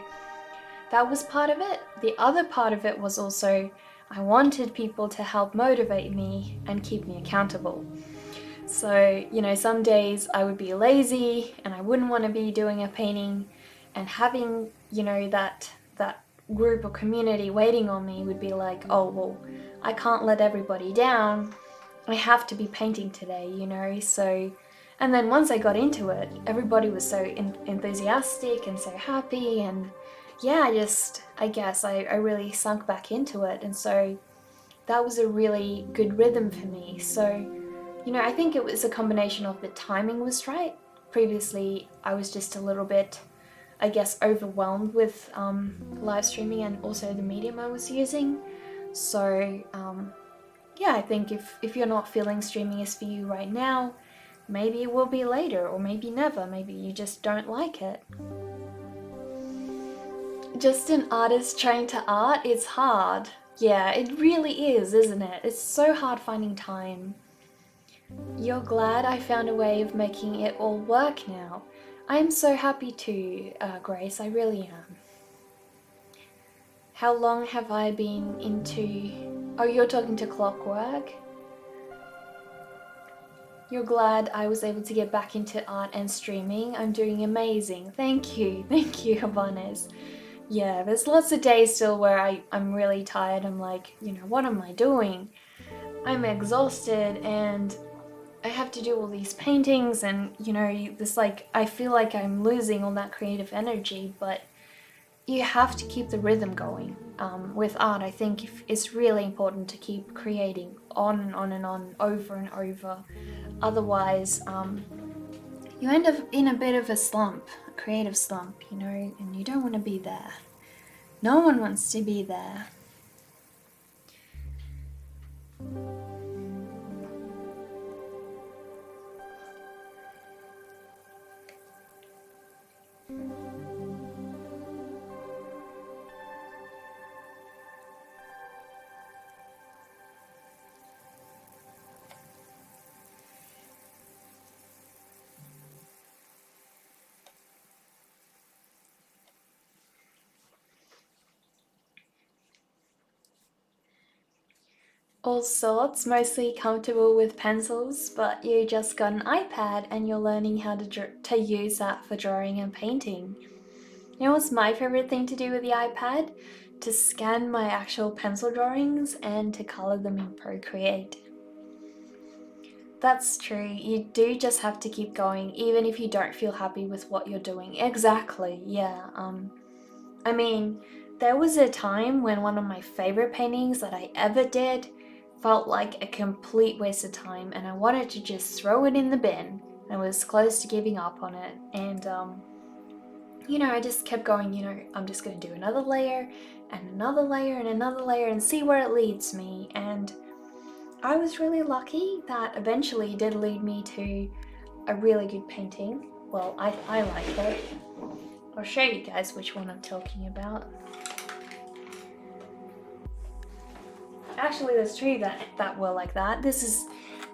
that was part of it. The other part of it was also I wanted people to help motivate me and keep me accountable. So, you know, some days I would be lazy and I wouldn't want to be doing a painting, and having, you know, that group or community waiting on me would be like, oh, well, I can't let everybody down. I have to be painting today, you know. So, and then once I got into it, everybody was so enthusiastic and so happy, and yeah, I guess I really sunk back into it, and so that was a really good rhythm for me. So, you know, I think it was a combination of the timing was right. Previously, I was just a little bit, I guess, overwhelmed with live streaming and also the medium I was using. So yeah, I think if you're not feeling streaming is for you right now, maybe it will be later, or maybe never. Maybe you just don't like it. Just an artist trying to art, it's hard. Yeah, it really is, isn't it? It's so hard finding time. You're glad I found a way of making it all work now. I am so happy to, Grace, I really am. How long have I been into... Oh, you're talking to Clockwork? You're glad I was able to get back into art and streaming. I'm doing amazing. Thank you, Havanes. Yeah, there's lots of days still where I'm really tired. I'm like, you know, what am I doing? I'm exhausted and I have to do all these paintings, and, you know, this, like, I feel like I'm losing all that creative energy, but you have to keep the rhythm going. With art, I think it's really important to keep creating on and on and on, over and over. Otherwise, you end up in a bit of a slump, a creative slump, you know, and you don't want to be there. No one wants to be there. All sorts, mostly comfortable with pencils, but you just got an iPad and you're learning how to use that for drawing and painting. You know what's my favorite thing to do with the iPad? To scan my actual pencil drawings and to color them in Procreate. That's true, you do just have to keep going even if you don't feel happy with what you're doing. Exactly, yeah. I mean, there was a time when one of my favorite paintings that I ever did felt like a complete waste of time and I wanted to just throw it in the bin. I was close to giving up on it, and you know, I just kept going, you know, I'm just going to do another layer and another layer and another layer and see where it leads me. And I was really lucky that eventually it did lead me to a really good painting. Well, I like it. I'll show you guys which one I'm talking about. Actually, there's two that were like that. This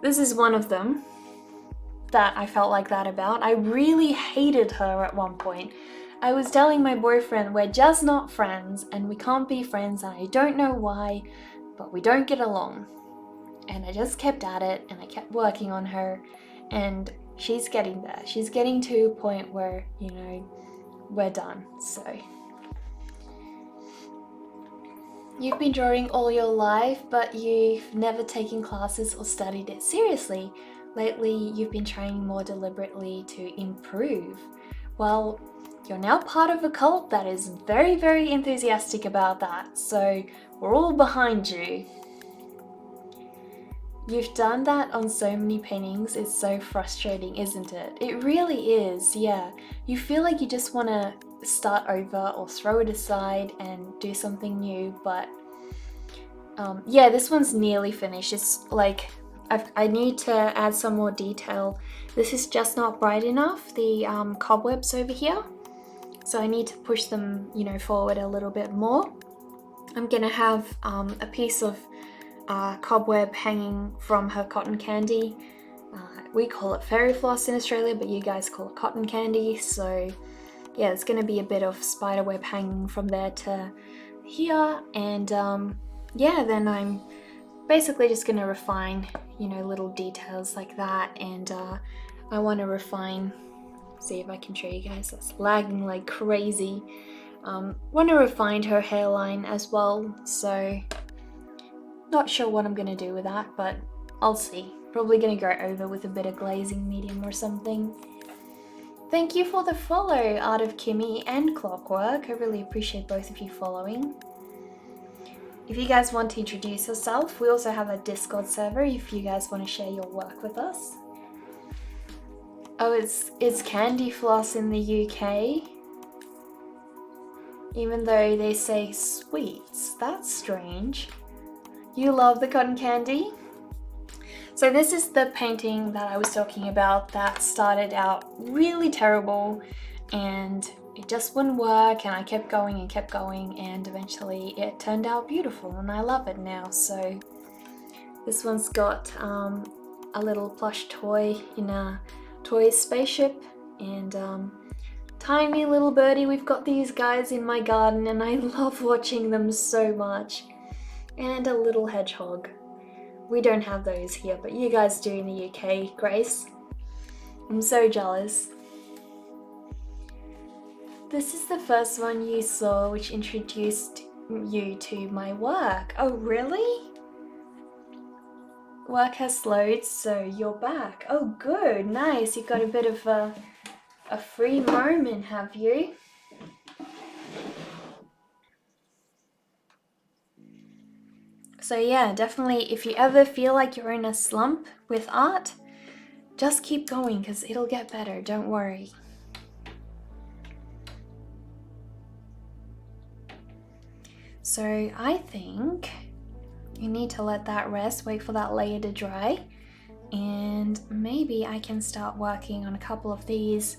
is one of them that I felt like that about. I really hated her at one point. I was telling my boyfriend we're just not friends and we can't be friends and I don't know why, but we don't get along. And I just kept at it and I kept working on her, and she's getting there. She's getting to a point where, you know, we're done. So you've been drawing all your life, but you've never taken classes or studied it seriously. Lately, you've been trying more deliberately to improve. Well, you're now part of a cult that is very, very enthusiastic about that, so we're all behind you. You've done that on so many paintings, it's so frustrating, isn't it? It really is, yeah. You feel like you just want to start over or throw it aside and do something new, but yeah, this one's nearly finished. It's like I need to add some more detail. This is just not bright enough, the cobwebs over here, so I need to push them, you know, forward a little bit more. I'm gonna have a piece of cobweb hanging from her cotton candy. We call it fairy floss in Australia, but you guys call it cotton candy, so yeah, there's going to be a bit of spider web hanging from there to here, and yeah, then I'm basically just going to refine, you know, little details like that, and I want to refine, see if I can show you guys, that's lagging like crazy. Want to refine her hairline as well, so not sure what I'm going to do with that, but I'll see. Probably going to go over with a bit of glazing medium or something. Thank you for the follow, Art of Kimmy and Clockwork. I really appreciate both of you following. If you guys want to introduce yourself, we also have a Discord server if you guys want to share your work with us. Oh, it's candy floss in the UK. Even though they say sweets, that's strange. You love the cotton candy? So this is the painting that I was talking about that started out really terrible and it just wouldn't work, and I kept going and eventually it turned out beautiful and I love it now. So this one's got a little plush toy in a toy spaceship and tiny little birdie. We've got these guys in my garden and I love watching them so much. And a little hedgehog. We don't have those here, but you guys do in the UK, Grace. I'm so jealous. This is the first one you saw which introduced you to my work. Oh, really? Work has slowed, so you're back. Oh, good, nice. You got a bit of a free moment, have you? So yeah, definitely if you ever feel like you're in a slump with art, just keep going because it'll get better, don't worry. So I think you need to let that rest, wait for that layer to dry, and maybe I can start working on a couple of these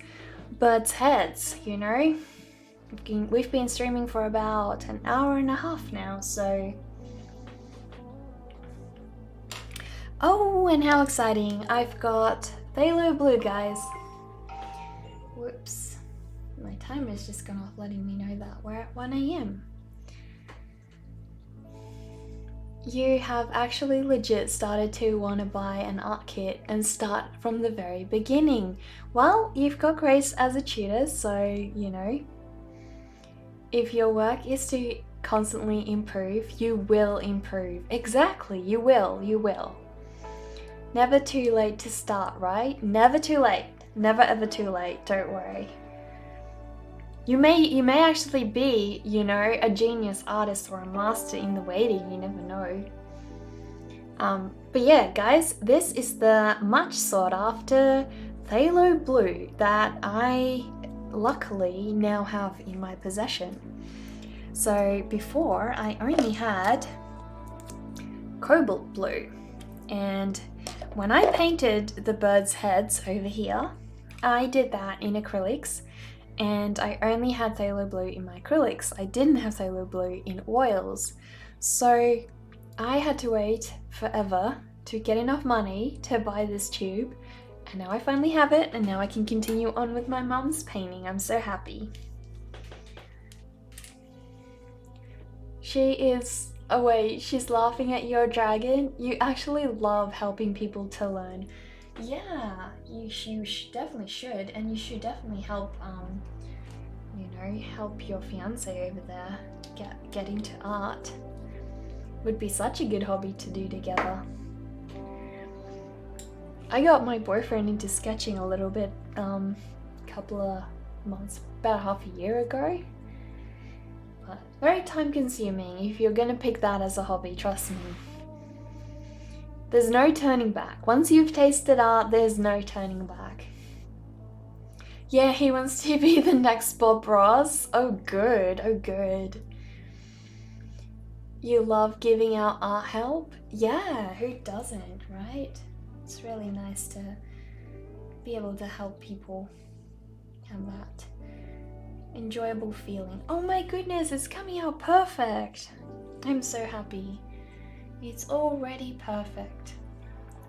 birds' heads, you know? We've been streaming for about an hour and a half now, so... Oh, and how exciting! I've got phthalo blue, guys. Whoops. My timer's just gone off letting me know that we're at 1 AM. You have actually legit started to want to buy an art kit and start from the very beginning. Well, you've got Grace as a tutor, so, you know, if your work is to constantly improve, you will improve. Exactly, you will. Never too late to start, right? Never too late. Never ever too late, don't worry. You may actually be, you know, a genius artist or a master in the waiting, you never know. But yeah, guys, this is the much sought after phthalo blue that I luckily now have in my possession. So before I only had cobalt blue, and when I painted the birds' heads over here, I did that in acrylics. And I only had phthalo blue in my acrylics. I didn't have phthalo blue in oils. So I had to wait forever to get enough money to buy this tube. And now I finally have it, and now I can continue on with my mum's painting. I'm so happy. She is away. She's laughing at your dragon. You actually love helping people to learn. Yeah, you definitely should, and you should definitely help, you know, help your fiance over there get into art. Would be such a good hobby to do together. I got my boyfriend into sketching a little bit, couple of months, about half a year ago. But very time consuming if you're gonna pick that as a hobby, trust me. There's no turning back. Once you've tasted art, there's no turning back. Yeah, he wants to be the next Bob Ross. Oh good, oh good. You love giving out art help? Yeah, who doesn't, right? It's really nice to be able to help people have that enjoyable feeling. Oh my goodness, it's coming out perfect. I'm so happy. It's already perfect.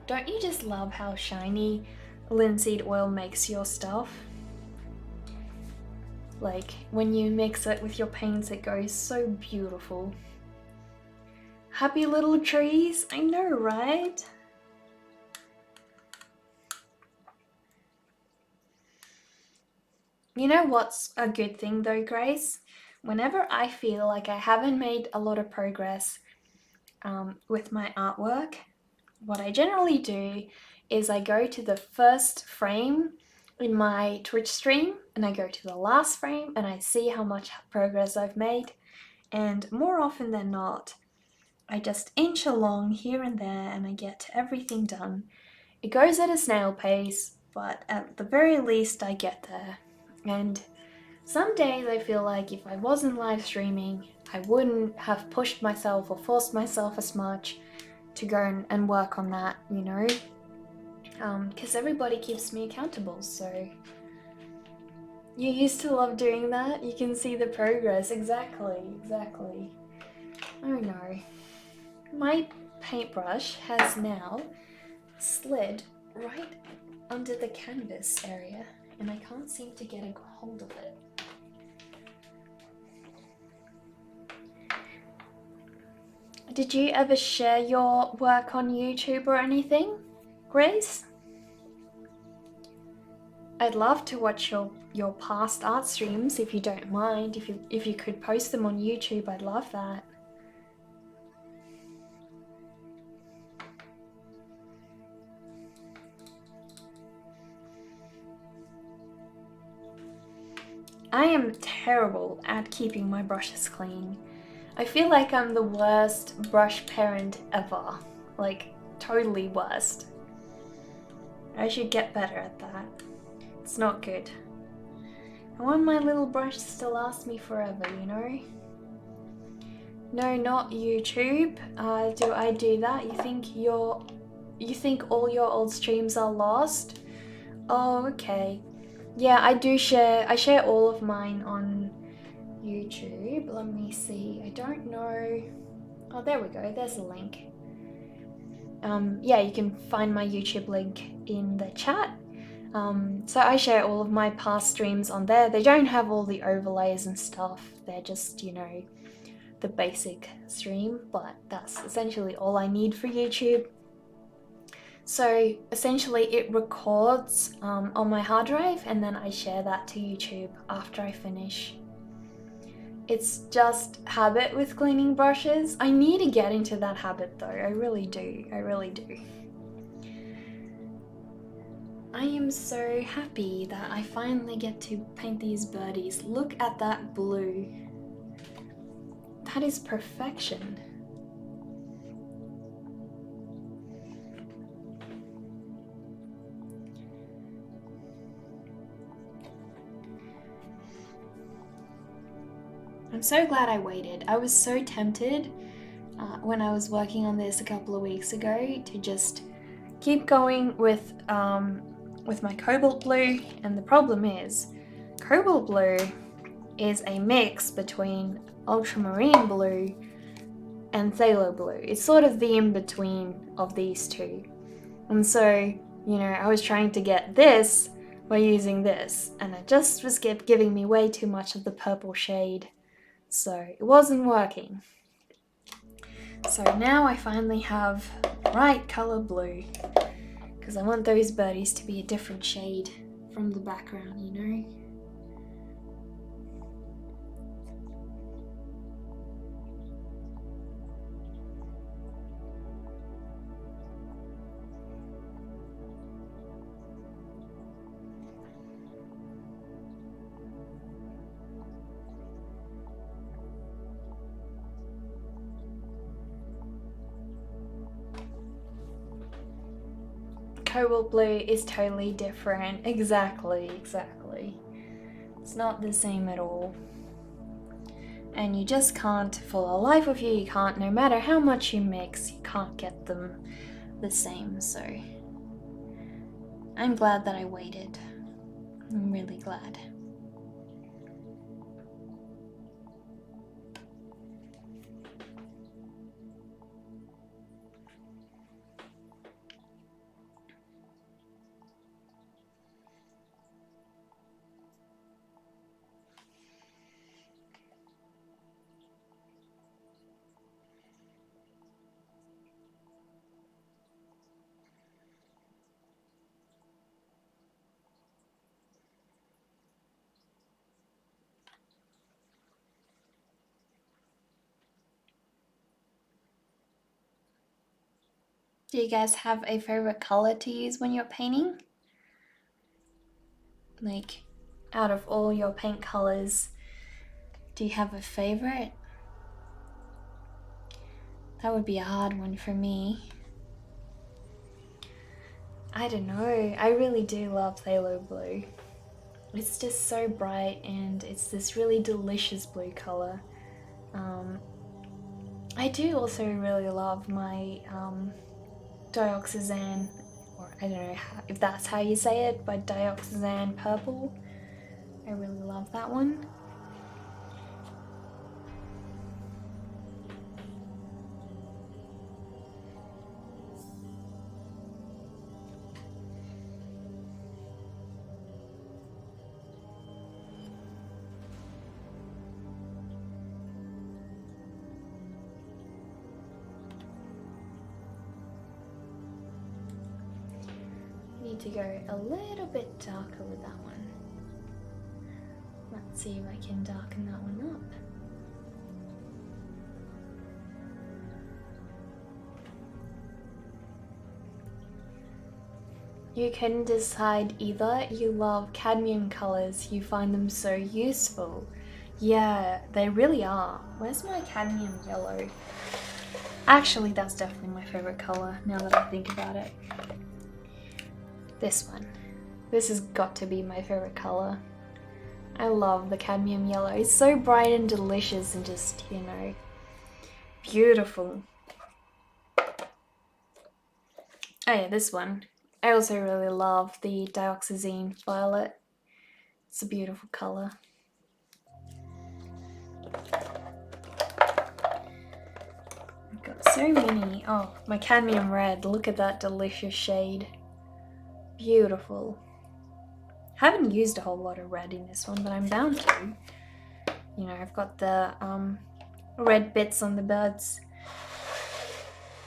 Don't you just love how shiny linseed oil makes your stuff? Like, when you mix it with your paints, it goes so beautiful. Happy little trees? I know, right? You know what's a good thing though, Grace? Whenever I feel like I haven't made a lot of progress with my artwork, what I generally do is I go to the first frame in my Twitch stream and I go to the last frame and I see how much progress I've made, and more often than not I just inch along here and there and I get everything done. It goes at a snail pace, but at the very least I get there. And some days I feel like if I wasn't live streaming, I wouldn't have pushed myself or forced myself as much to go and work on that, you know? Because everybody keeps me accountable, so... You used to love doing that? You can see the progress. Exactly. Oh no. My paintbrush has now slid right under the canvas area and I can't seem to get a hold of it. Did you ever share your work on YouTube or anything, Grace? I'd love to watch your past art streams if you don't mind. If you could post them on YouTube, I'd love that. I am terrible at keeping my brushes clean. I feel like I'm the worst brush parent ever. Like, totally worst. I should get better at that. It's not good. I want my little brush to last me forever, you know? No, not YouTube. Do I do that? You think all your old streams are lost? Oh, okay. Yeah, I share all of mine on YouTube. Let me see. I don't know. Oh, there we go. There's a link. Yeah, you can find my YouTube link in the chat. So I share all of my past streams on there. They don't have all the overlays and stuff. They're just, you know, the basic stream, but that's essentially all I need for YouTube. So essentially it records on my hard drive, and then I share that to YouTube after I finish. It's just habit with cleaning brushes. I need to get into that habit though, I really do. I am so happy that I finally get to paint these birdies. Look at that blue. That is perfection. I'm so glad I waited. I was so tempted when I was working on this a couple of weeks ago to just keep going with my cobalt blue, and the problem is cobalt blue is a mix between ultramarine blue and phthalo blue. It's sort of the in-between of these two. And so, you know, I was trying to get this by using this, and it just was giving me way too much of the purple shade. So it wasn't working. So now I finally have right color blue, because I want those birdies to be a different shade from the background, you know? Cobalt blue is totally different. Exactly. It's not the same at all. And you just can't, for the life of you can't, no matter how much you mix, you can't get them the same. So I'm glad that I waited. I'm really glad. Do you guys have a favorite color to use when you're painting? Like, out of all your paint colors, do you have a favorite? That would be a hard one for me. I don't know, I really do love phthalo blue. It's just so bright, and it's this really delicious blue color. I do also really love my dioxazine, or I don't know if that's how you say it, but dioxazine purple. I really love that one. Need to go a little bit darker with that one. Let's see if I can darken that one up. You can decide either you love cadmium colors, you find them so useful. Yeah, they really are. Where's my cadmium yellow? Actually, that's definitely my favorite color now that I think about it. This one. This has got to be my favorite color. I love the cadmium yellow. It's so bright and delicious and just, you know, Beautiful. Oh yeah, this one. I also really love the dioxazine violet. It's a beautiful colour. I've got so many. Oh, my cadmium red. Look at that delicious shade. Beautiful. Haven't used a whole lot of red in this one, but I'm bound to. You know, I've got the red bits on the birds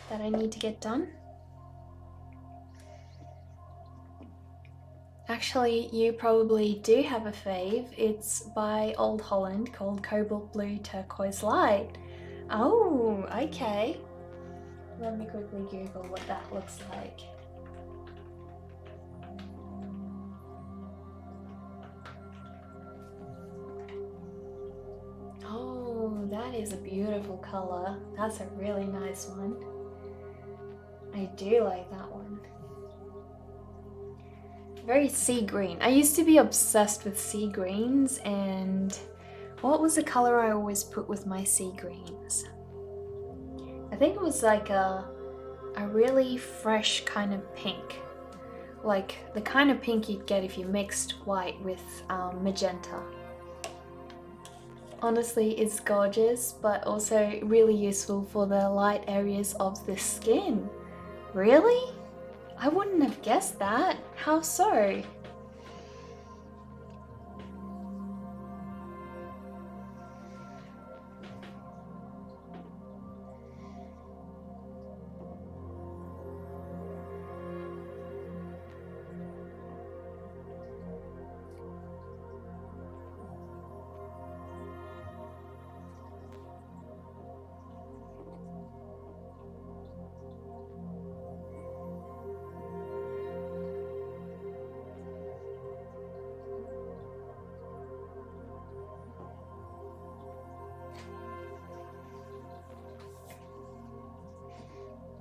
that I need to get done. Actually, you probably do have a fave. It's by Old Holland called Cobalt Blue Turquoise Light. Oh, okay. Let me quickly Google what that looks like. Oh, that is a beautiful color. That's a really nice one. I do like that one. Very sea green. I used to be obsessed with sea greens, and what was the color I always put with my sea greens? I think it was like a really fresh kind of pink. Like the kind of pink you'd get if you mixed white with magenta. Honestly, it's gorgeous, but also really useful for the light areas of the skin. Really? I wouldn't have guessed that. How so?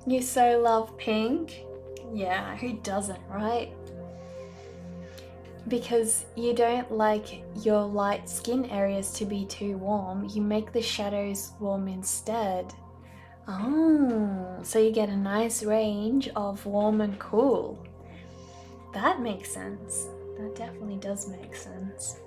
You so love pink? Yeah, who doesn't, right? Because you don't like your light skin areas to be too warm, you make the shadows warm instead. Oh, so you get a nice range of warm and cool. That makes sense. That definitely does make sense.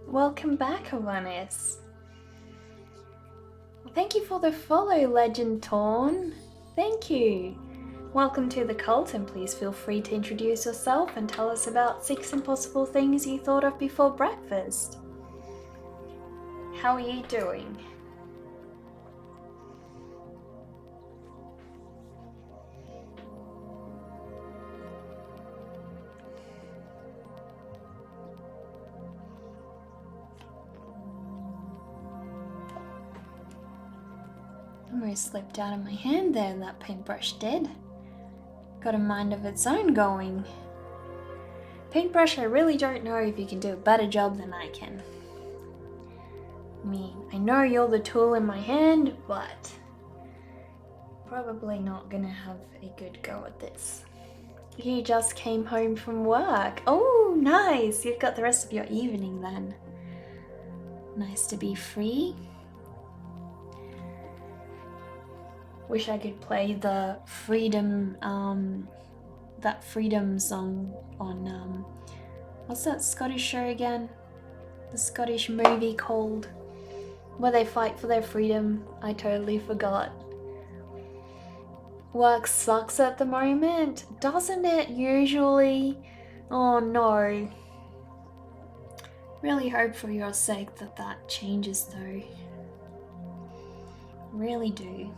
Welcome back, Avanis. Thank you for the follow, Legend Torn. Thank you. Welcome to the cult, and please feel free to introduce yourself and tell us about 6 impossible things you thought of before breakfast. How are you doing? Almost slipped out of my hand there, that paintbrush did. Got a mind of its own going. Paintbrush, I really don't know if you can do a better job than I can. I mean, I know you're the tool in my hand, but probably not gonna have a good go at this. You just came home from work. Oh, nice! You've got the rest of your evening then. Nice to be free. Wish I could play the Freedom, that Freedom song on, what's that Scottish show again? The Scottish movie called, where they fight for their freedom. I totally forgot. Work sucks at the moment, doesn't it usually? Oh no. Really hope for your sake that that changes though. Really do.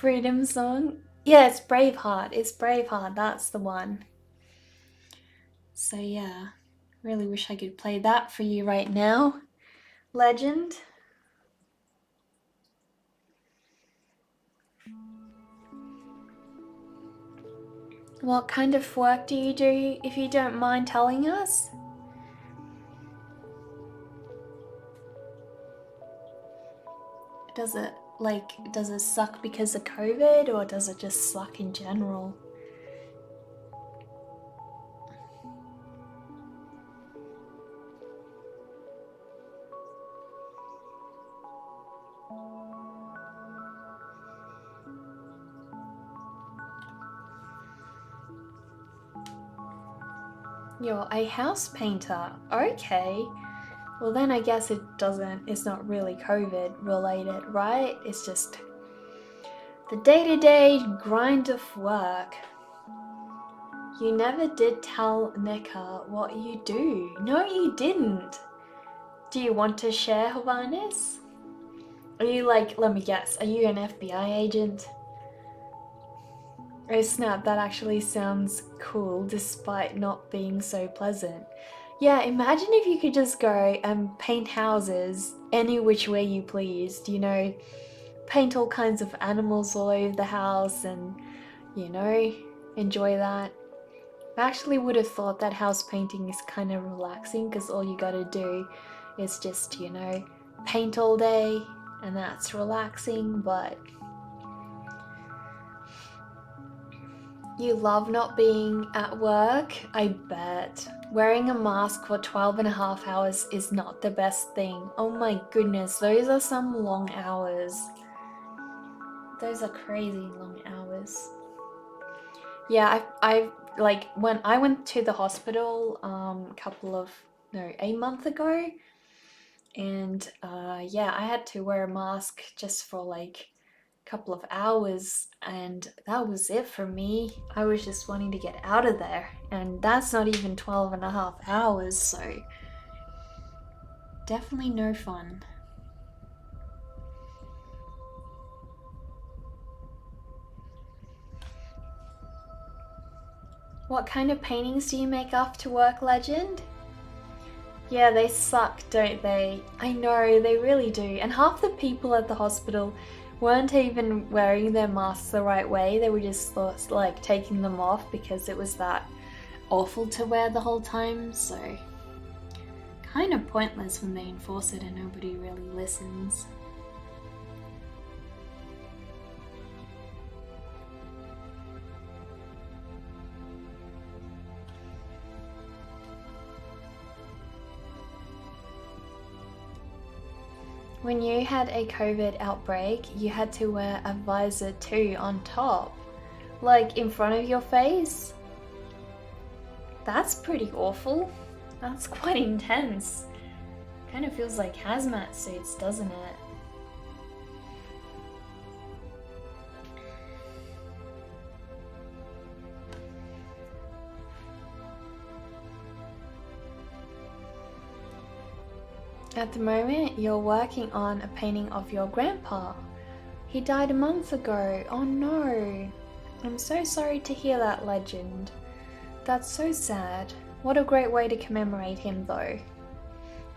Freedom song? Yeah, it's Braveheart. It's Braveheart, that's the one. So yeah, really wish I could play that for you right now. Legend. What kind of work do you do, if you don't mind telling us? Does it suck because of COVID, or does it just suck in general? You're a house painter. Okay. Well then I guess it's not really COVID related, right? It's just the day-to-day grind of work. You never did tell Nika what you do. No, you didn't. Do you want to share, Havanis? Are you like, let me guess, are you an FBI agent? Oh snap, that actually sounds cool despite not being so pleasant. Yeah, imagine if you could just go and paint houses any which way you pleased, you know, paint all kinds of animals all over the house and, you know, enjoy that. I actually would have thought that house painting is kind of relaxing because all you gotta do is just, you know, paint all day and that's relaxing, but you love not being at work? I bet. Wearing a mask for 12.5 hours is not the best thing. Oh my goodness, those are some long hours. Those are crazy long hours. Yeah, I like when I went to the hospital a month ago, and yeah, I had to wear a mask just for like couple of hours, and that was it for me. I was just wanting to get out of there, and that's not even 12.5 hours, so definitely no fun. What kind of paintings do you make after work, Legend? Yeah, they suck, don't they? I know, they really do. And half the people at the hospital weren't even wearing their masks the right way. They were just like taking them off because it was that awful to wear the whole time. So kind of pointless when they enforce it and nobody really listens. When you had a COVID outbreak, you had to wear a visor too on top, like in front of your face. That's pretty awful. That's quite intense. Kind of feels like hazmat suits, doesn't it? At the moment, you're working on a painting of your grandpa. He died a month ago. Oh no. I'm so sorry to hear that, Legend. That's so sad. What a great way to commemorate him though.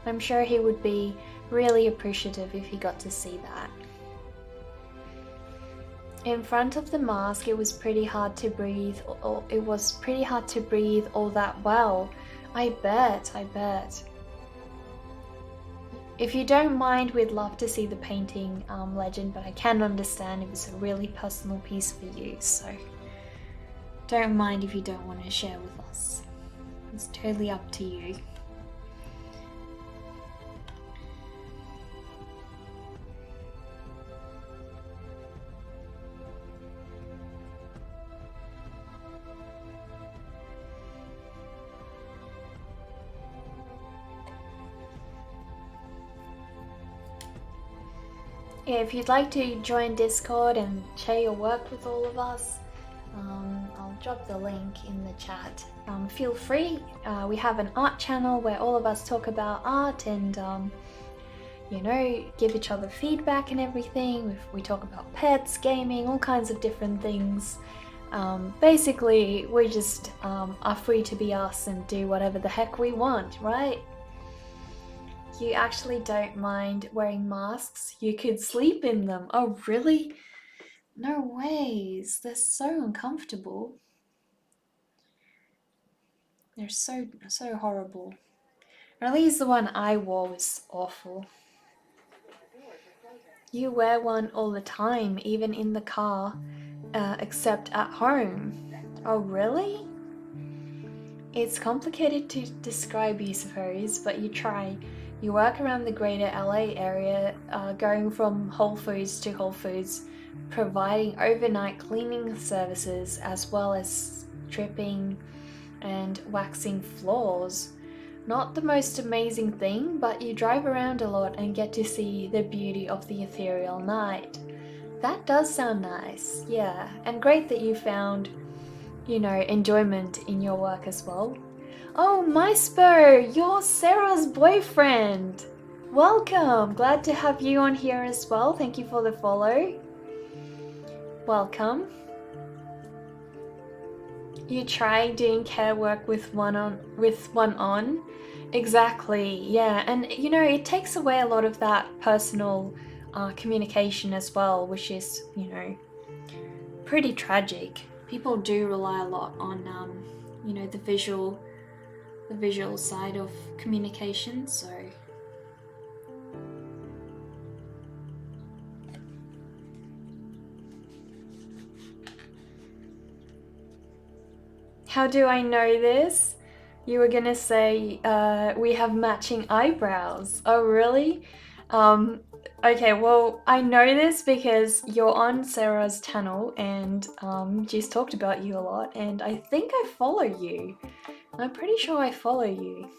I'm sure he would be really appreciative if he got to see that. In front of the mask, it was pretty hard to breathe. It was pretty hard to breathe all that well. I bet. If you don't mind, we'd love to see the painting, Legend, but I can understand if it's a really personal piece for you, so don't mind if you don't want to share with us. It's totally up to you. Yeah, if you'd like to join Discord and share your work with all of us, I'll drop the link in the chat. Feel free. We have an art channel where all of us talk about art, and you know, give each other feedback and everything. We talk about pets, gaming, all kinds of different things. Basically, we just are free to be us and do whatever the heck we want, right? You actually don't mind wearing masks? You could sleep in them. Oh, really? No ways. They're so uncomfortable. They're so horrible. Or at least the one I wore was awful. You wear one all the time, even in the car, except at home. Oh, really? It's complicated to describe, you suppose, but you try. You work around the greater LA area, going from Whole Foods to Whole Foods, providing overnight cleaning services as well as stripping and waxing floors. Not the most amazing thing, but you drive around a lot and get to see the beauty of the ethereal night. That does sound nice, yeah, and great that you found, you know, enjoyment in your work as well. Oh, Maispo, you're Sarah's boyfriend! Welcome! Glad to have you on here as well. Thank you for the follow. Welcome. You try doing care work with one on. Exactly, yeah, and you know, it takes away a lot of that personal communication as well, which is, you know, pretty tragic. People do rely a lot on, you know, the visual side of communication, so. How do I know this? You were gonna say we have matching eyebrows. Oh, really? Okay, well, I know this because you're on Sarah's channel and she's talked about you a lot, and I think I follow you. I'm pretty sure I follow you.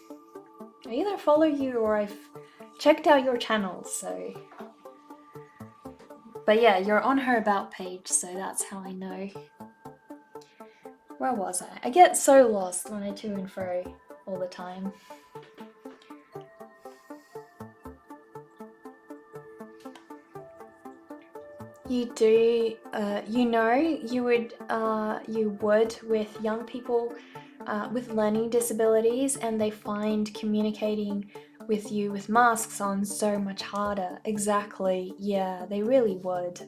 I either follow you or I've checked out your channel, so. But yeah, you're on her About page, so that's how I know. Where was I? I get so lost when I to and fro all the time. You do, you know, you would with young people with learning disabilities, and they find communicating with you with masks on so much harder. Exactly, yeah, they really would.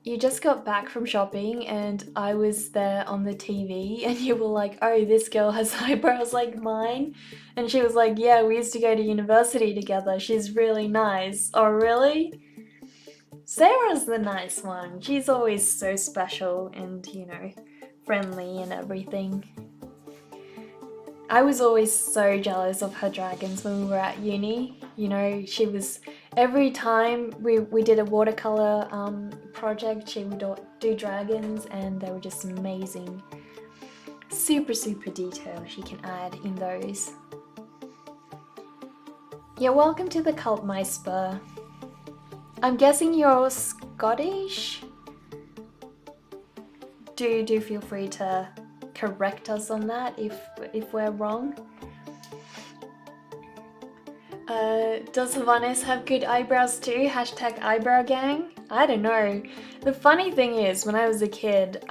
You just got back from shopping and I was there on the TV and you were like, oh, this girl has eyebrows like mine. And she was like, yeah, we used to go to university together. She's really nice. Oh, really? Sarah's the nice one. She's always so special and, you know, friendly and everything. I was always so jealous of her dragons when we were at uni. You know, she was, every time we did a watercolor project, she would do dragons and they were just amazing. Super detail she can add in those. Yeah, welcome to the cult, Maisper. I'm guessing you're Scottish? Do feel free to correct us on that if we're wrong. Does Sylvanas have good eyebrows too? Hashtag eyebrow gang? I don't know. The funny thing is, when I was a kid,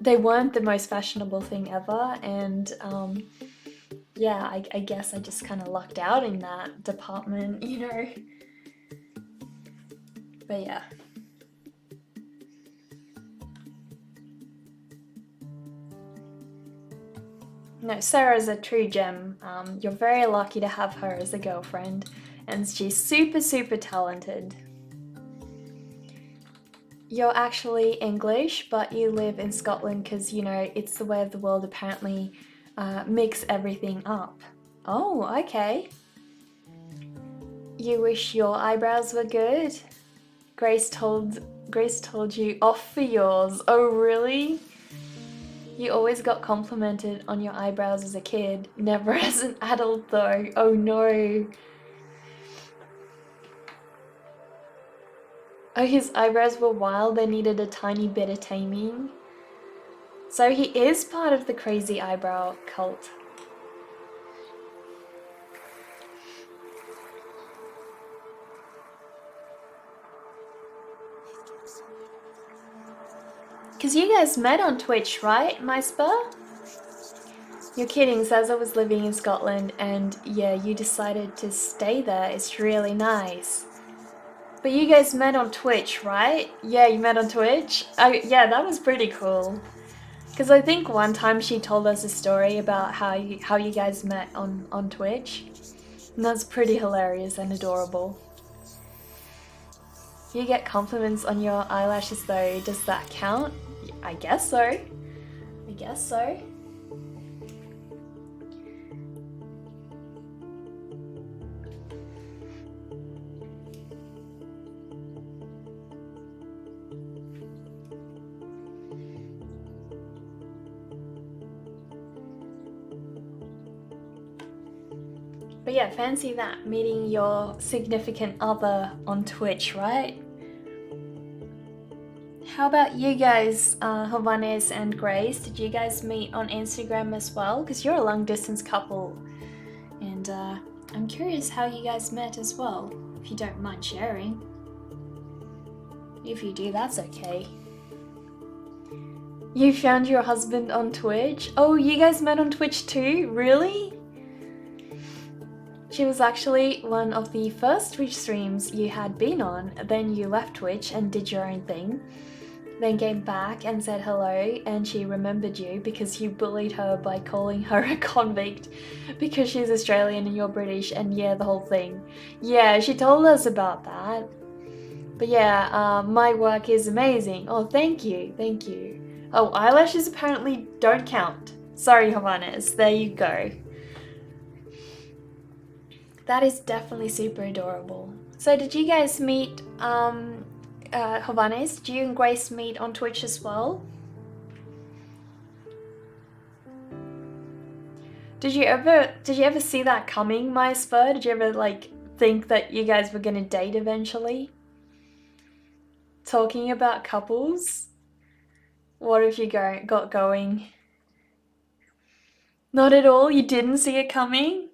they weren't the most fashionable thing ever, and yeah, I guess I just kind of lucked out in that department, you know. But yeah. No, Sarah's a true gem. You're very lucky to have her as a girlfriend, and she's super talented. You're actually English, but you live in Scotland because, you know, it's the way of the world apparently mix everything up. Oh, okay. You wish your eyebrows were good? Grace told you off for yours. Oh, really? You always got complimented on your eyebrows as a kid, never as an adult though. Oh no. Oh, his eyebrows were wild, they needed a tiny bit of taming. So he is part of the crazy eyebrow cult. Because you guys met on Twitch, right, my spur? You're kidding, Zaza was living in Scotland and yeah, you decided to stay there. It's really nice. But you guys met on Twitch, right? Yeah, you met on Twitch? Yeah, that was pretty cool. Because I think one time she told us a story about how you guys met on Twitch. And that's pretty hilarious and adorable. You get compliments on your eyelashes though, does that count? I guess so. I guess so. But yeah, fancy that, meeting your significant other on Twitch, right? How about you guys, Hovanes and Grace? Did you guys meet on Instagram as well? Because you're a long distance couple. And I'm curious how you guys met as well, if you don't mind sharing. If you do, that's okay. You found your husband on Twitch? Oh, you guys met on Twitch too? Really? She was actually one of the first Twitch streams you had been on, then you left Twitch and did your own thing, then came back and said hello, and she remembered you because you bullied her by calling her a convict because she's Australian and you're British, and yeah, the whole thing. Yeah, she told us about that. But yeah, my work is amazing. Oh, thank you, thank you. Oh, eyelashes apparently don't count. Sorry, Hovanes, there you go. That is definitely super adorable. So did you guys meet, Hovanes, did you and Grace meet on Twitch as well? Did you ever see that coming, my spur? Did you ever like think that you guys were gonna date eventually? Talking about couples? What if you got going? Not at all? You didn't see it coming?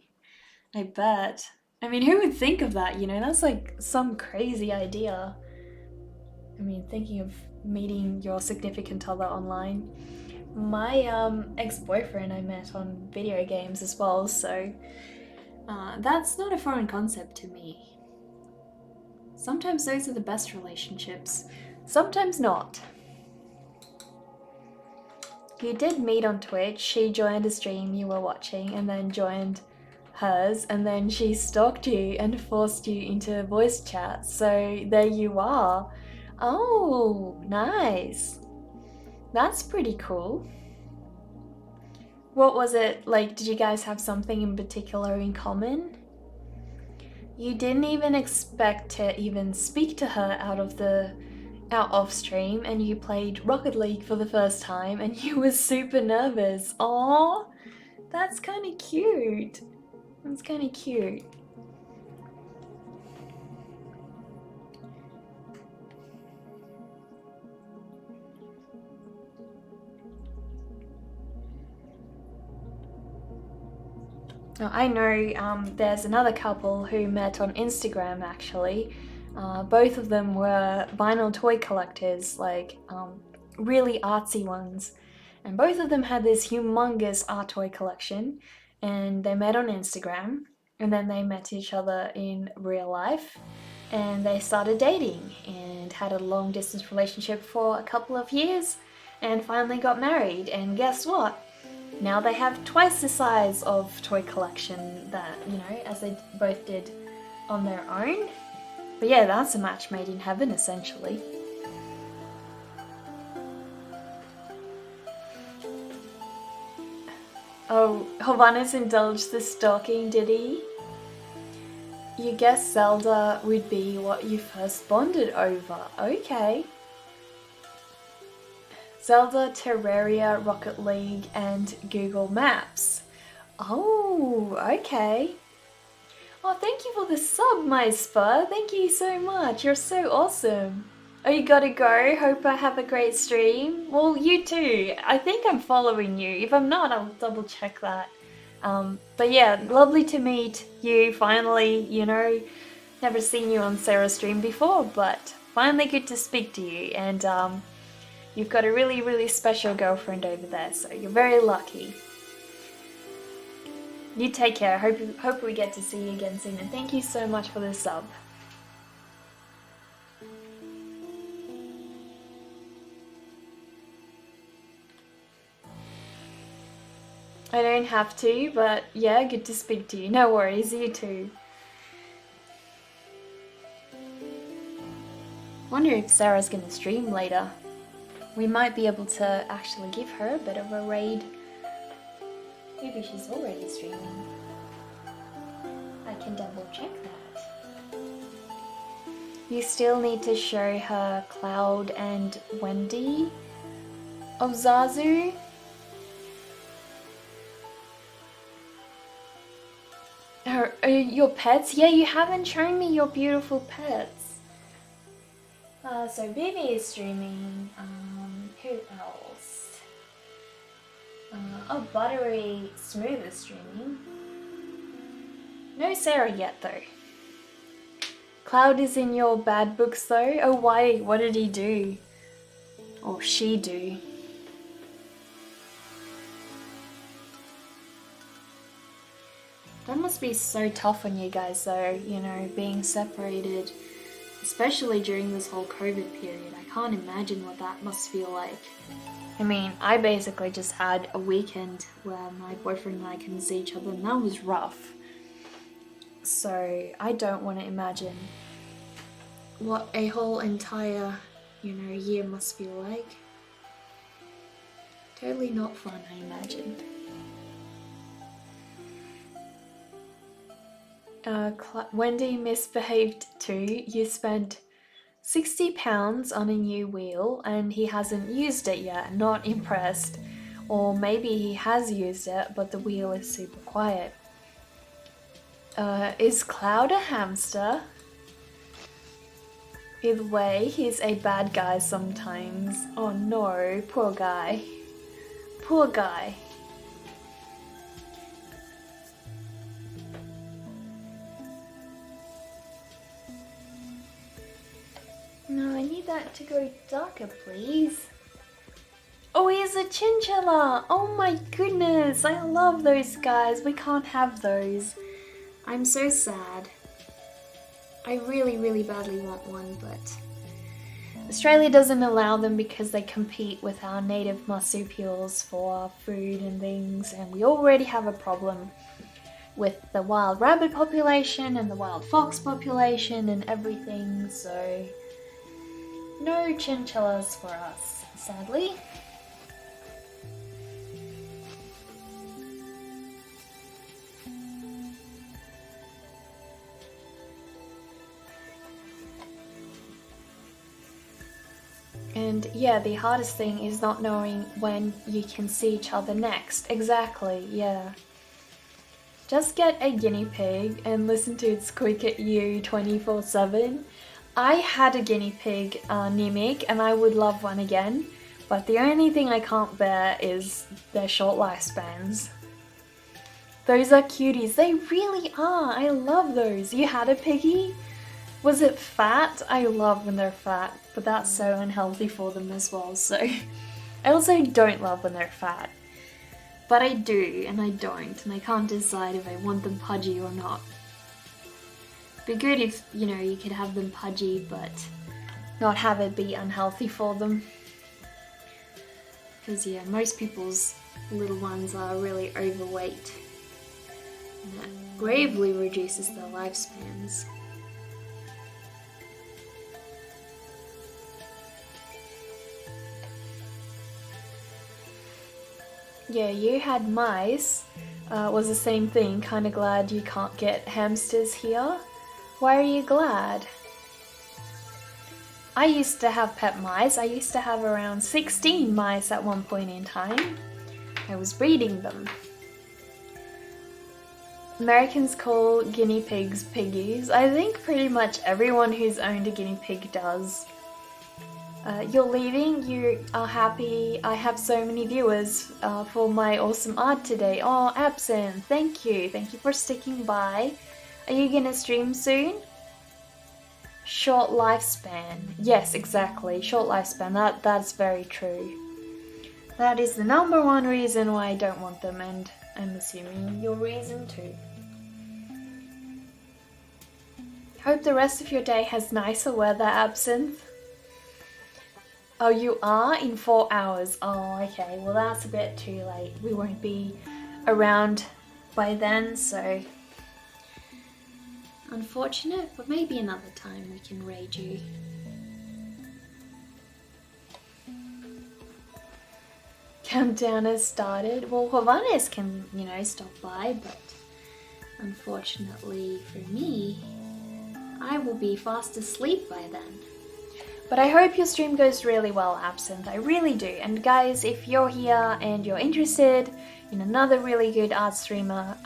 I bet. I mean, who would think of that, you know? That's like some crazy idea. I mean, thinking of meeting your significant other online. My ex-boyfriend I met on video games as well, so that's not a foreign concept to me. Sometimes those are the best relationships, sometimes not. You did meet on Twitch. She joined a stream you were watching and then joined hers, and then she stalked you and forced you into voice chat, so there you are. Oh, nice. That's pretty cool. What was it like? Did you guys have something in particular in common? You didn't even expect to even speak to her out of stream, and you played Rocket League for the first time and you were super nervous. Aww, that's kind of cute. That's kind of cute. Oh, I know there's another couple who met on Instagram actually. Both of them were vinyl toy collectors, like really artsy ones. And both of them had this humongous art toy collection, and they met on Instagram, and then they met each other in real life, and they started dating and had a long distance relationship for a couple of years, and finally got married. And guess what? Now they have twice the size of toy collection that, you know, as they both did on their own. But yeah, that's a match made in heaven, essentially. Oh, Hovanes indulged the stalking, did he? You guessed Zelda would be what you first bonded over. Okay. Zelda, Terraria, Rocket League, and Google Maps. Oh, okay. Oh, thank you for the sub, my spur. Thank you so much. You're so awesome. Oh, you gotta go. Hope I have a great stream. Well, you too. I think I'm following you. If I'm not, I'll double check that. But yeah, lovely to meet you finally, you know. Never seen you on Sarah's stream before, but finally good to speak to you. And You've got a really, really special girlfriend over there, so you're very lucky. You take care. Hope we get to see you again soon, and thank you so much for the sub. I don't have to, but yeah, good to speak to you. No worries, you too. Wonder if Sarah's gonna stream later. We might be able to actually give her a bit of a raid. Maybe she's already streaming. I can double check that. You still need to show her Cloud and Wendy of Zazu. Your pets? Yeah, you haven't shown me your beautiful pets. So Bibi is streaming. Who else? Oh, Buttery Smooth is streaming. No Sarah yet though. Cloud is in your bad books though. Oh, why? What did he do? Or she do? That must be so tough on you guys though, you know, being separated, especially during this whole COVID period. I can't imagine what that must feel like. I mean, I basically just had a weekend where my boyfriend and I couldn't see each other, and that was rough. So I don't want to imagine what a whole entire, you know, year must feel like. Totally not fun, I imagine. Wendy misbehaved too. You spent £60 on a new wheel and he hasn't used it yet. Not impressed. Or maybe he has used it, but the wheel is super quiet. Is Cloud a hamster? Either way, he's a bad guy sometimes. Oh no, poor guy. Poor guy. No, I need that to go darker, please. Oh, he's a chinchilla! Oh my goodness, I love those guys. We can't have those. I'm so sad. I really, really badly want one, but Australia doesn't allow them because they compete with our native marsupials for food and things, and we already have a problem with the wild rabbit population and the wild fox population and everything, so no chinchillas for us, sadly. And yeah, the hardest thing is not knowing when you can see each other next. Exactly, yeah. Just get a guinea pig and listen to it squeak at you 24/7. I had a guinea pig, Nimic, and I would love one again, but the only thing I can't bear is their short lifespans. Those are cuties, they really are, I love those. You had a piggy? Was it fat? I love when they're fat, but that's so unhealthy for them as well, so I also don't love when they're fat. But I do, and I don't, and I can't decide if I want them pudgy or not. Be good if, you know, you could have them pudgy, but not have it be unhealthy for them. Because yeah, most people's little ones are really overweight. And that gravely reduces their lifespans. Yeah, you had mice. Was the same thing. Kinda glad you can't get hamsters here. Why are you glad? I used to have pet mice. I used to have around 16 mice at one point in time. I was breeding them. Americans call guinea pigs piggies. I think pretty much everyone who's owned a guinea pig does. You're leaving, you are happy. I have so many viewers for my awesome art today. Oh, Absinthe, thank you. Thank you for sticking by. Are you gonna stream soon? Short lifespan. Yes, exactly. Short lifespan. That's very true. That is the number one reason why I don't want them, and I'm assuming your reason too. Hope the rest of your day has nicer weather, Absinthe. Oh, you are in 4 hours. Oh, okay. Well, that's a bit too late. We won't be around by then, so unfortunate, but maybe another time we can raid you. Countdown has started. Well, Havanes can, stop by, but unfortunately for me, I will be fast asleep by then. But I hope your stream goes really well, Absinthe. I really do. And guys, if you're here and you're interested in another really good art streamer,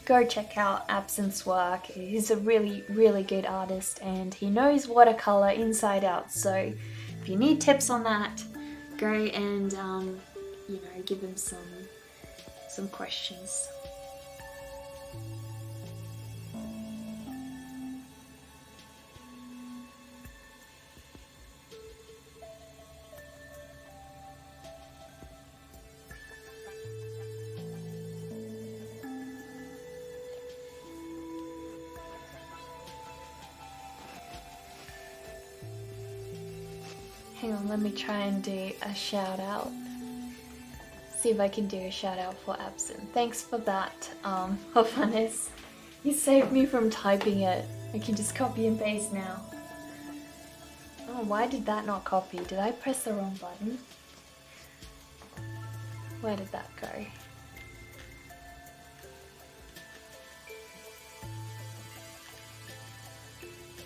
go check out Absinthe's work. He's a really, really good artist and he knows watercolor inside out. So if you need tips on that, go and give him some questions. Hang on, let me try and do a shout out. See if I can do a shout out for Absinthe. Thanks for that, Hovanes. You saved me from typing it. I can just copy and paste now. Oh, why did that not copy? Did I press the wrong button? Where did that go?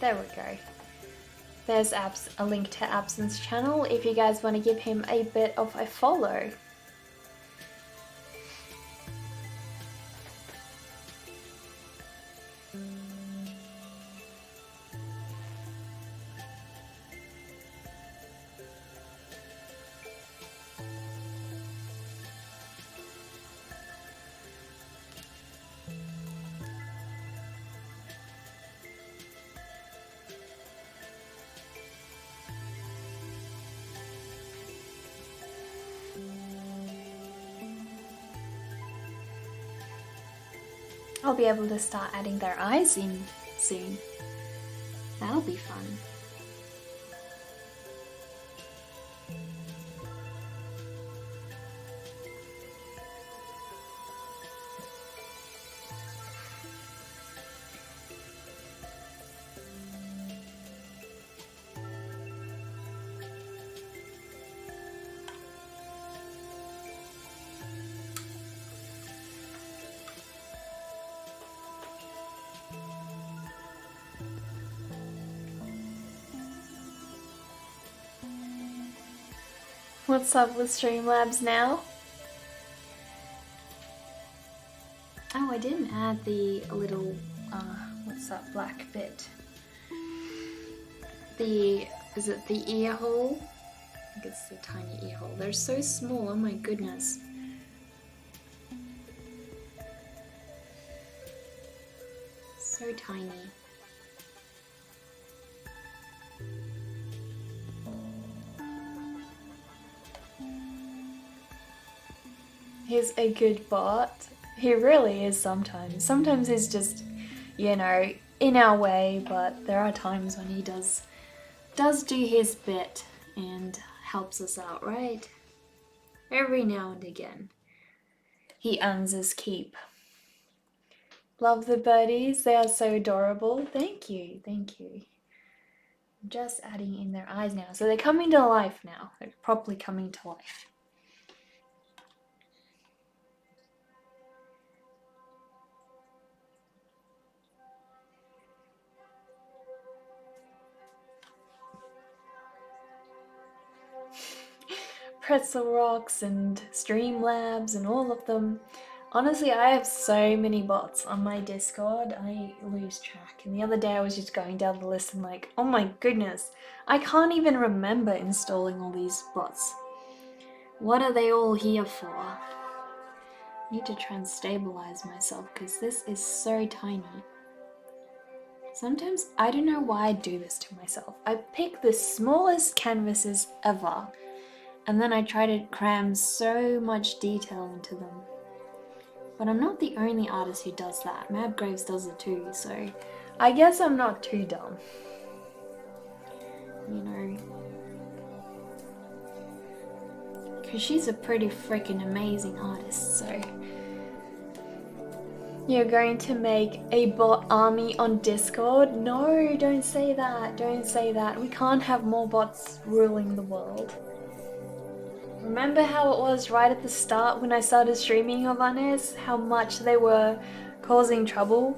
There we go. There's a link to Absinthe's channel if you guys want to give him a bit of a follow. I'll be able to start adding their eyes in soon. That'll be fun. What's up with Streamlabs now? Oh, I didn't add the little, what's that black bit? Is it the ear hole? I think it's the tiny ear hole. They're so small, oh my goodness. So tiny. He's a good bot. He really is sometimes. Sometimes he's just, in our way, but there are times when he does do his bit and helps us out, right? Every now and again. He earns his keep. Love the birdies. They are so adorable. Thank you. Thank you. I'm just adding in their eyes now. So they're coming to life now. They're properly coming to life. Pretzel Rocks and Streamlabs and all of them. Honestly, I have so many bots on my Discord, I lose track. And the other day I was just going down the list and like, oh my goodness, I can't even remember installing all these bots. What are they all here for? I need to try and stabilize myself because this is so tiny. Sometimes I don't know why I do this to myself. I pick the smallest canvases ever, and then I try to cram so much detail into them. But I'm not the only artist who does that. Mab Graves does it too, so I guess I'm not too dumb. You know, because she's a pretty freaking amazing artist, so. You're going to make a bot army on Discord? No, don't say that, don't say that. We can't have more bots ruling the world. Remember how it was right at the start when I started streaming Havanes? How much they were causing trouble?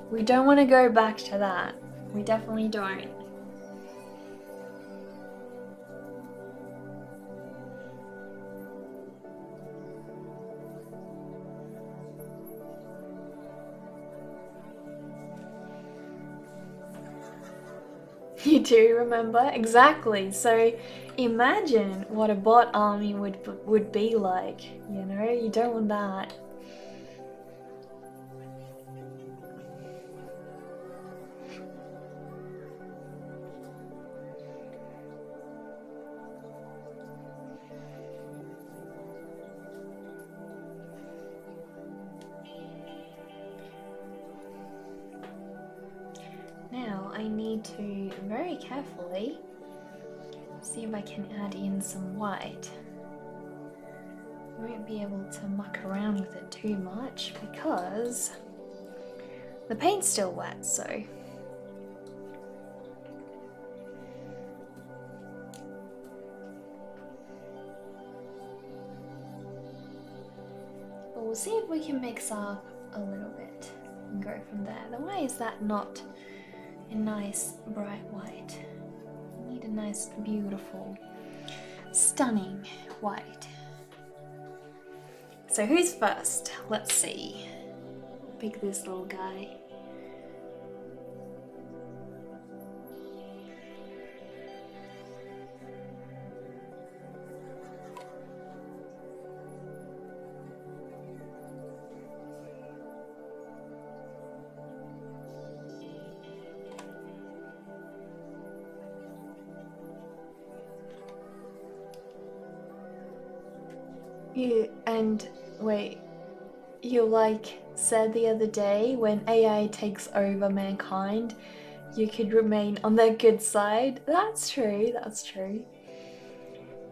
We don't want to go back to that. We definitely don't. You do remember? Exactly. So imagine what a bot army would be like, you know? You don't want that. Now I need to very carefully see if I can add in some white. I won't be able to muck around with it too much because the paint's still wet, so. But we'll see if we can mix up a little bit and go from there. Then why is that not a nice bright white? We need a nice, beautiful, stunning white. So who's first? Let's see. Pick this little guy. You like said the other day when AI takes over mankind, you could remain on their good side. That's true, that's true.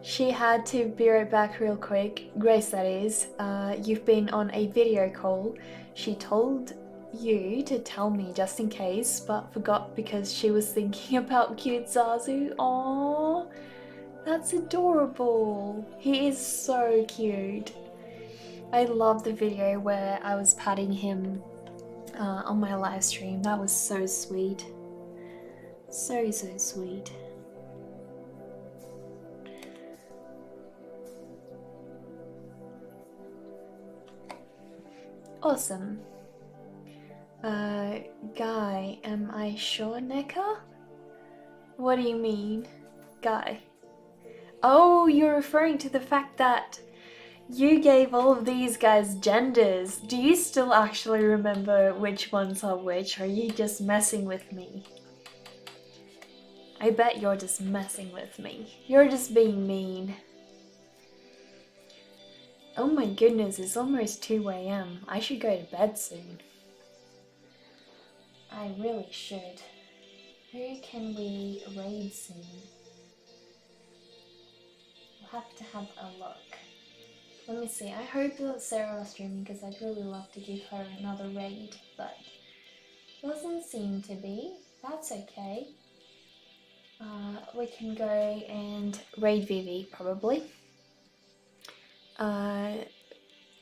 She had to be right back real quick. Grace, that is. You've been on a video call. She told you to tell me just in case, but forgot because she was thinking about cute Zazu. Aww, that's adorable. He is so cute. I love the video where I was patting him on my live stream. That was so sweet. So sweet. Awesome. Guy, am I sure, Necker? What do you mean, Guy? Oh, you're referring to the fact that you gave all of these guys genders. Do you still actually remember which ones are which, or are you just messing with me? I bet you're just messing with me. You're just being mean. Oh my goodness, it's almost 2 AM. I should go to bed soon. I really should. Who can we raid soon? We'll have to have a look. Let me see, I hope that Sarah is streaming because I'd really love to give her another raid, but doesn't seem to be. That's okay. We can go and raid Vivi, probably.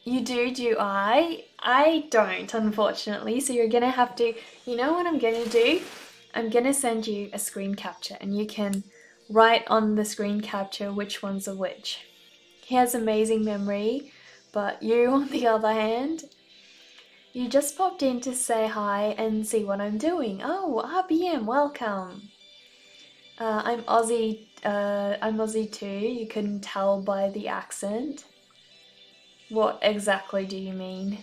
You do I? I don't, unfortunately, so you're gonna have to, you know what I'm gonna do? I'm gonna send you a screen capture and you can write on the screen capture which ones are which. He has amazing memory, but you, on the other hand, you just popped in to say hi and see what I'm doing. Oh, RBM, welcome. I'm Aussie too, you couldn't tell by the accent. What exactly do you mean?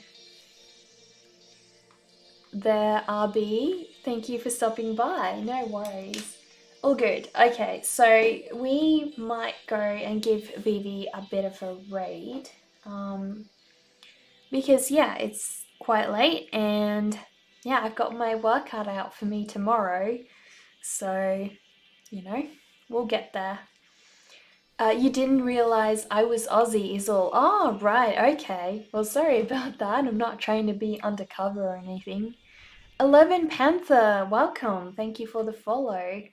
there, RB. Thank you for stopping by. No worries. All good. Okay, so we might go and give Vivi a bit of a raid. Because, yeah, it's quite late and, yeah, I've got my work cut out for me tomorrow. So, you know, we'll get there. You didn't realize I was Aussie is all. Oh, right, okay. Well, sorry about that. I'm not trying to be undercover or anything. 11 Panther, welcome. Thank you for the follow.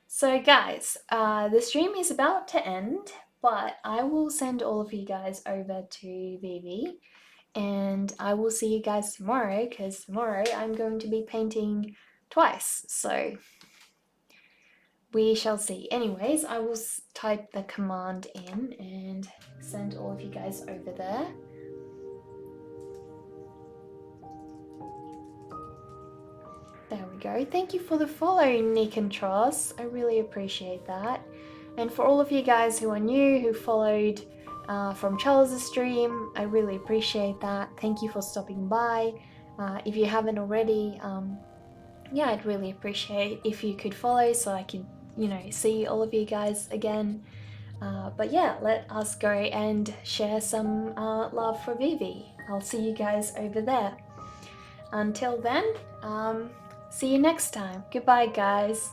So, guys, the stream is about to end, but I will send all of you guys over to Vivi, and I will see you guys tomorrow because tomorrow I'm going to be painting twice. So, we shall see. Anyways, I will type the command in and send all of you guys over there. There we go. Thank you for the follow, Nick and Tross. I really appreciate that. And for all of you guys who are new, who followed from Charles' stream, I really appreciate that. Thank you for stopping by. If you haven't already, yeah, I'd really appreciate if you could follow so I could, you know, see all of you guys again. But yeah, let us go and share some love for Vivi. I'll see you guys over there. Until then, see you next time. Goodbye, guys.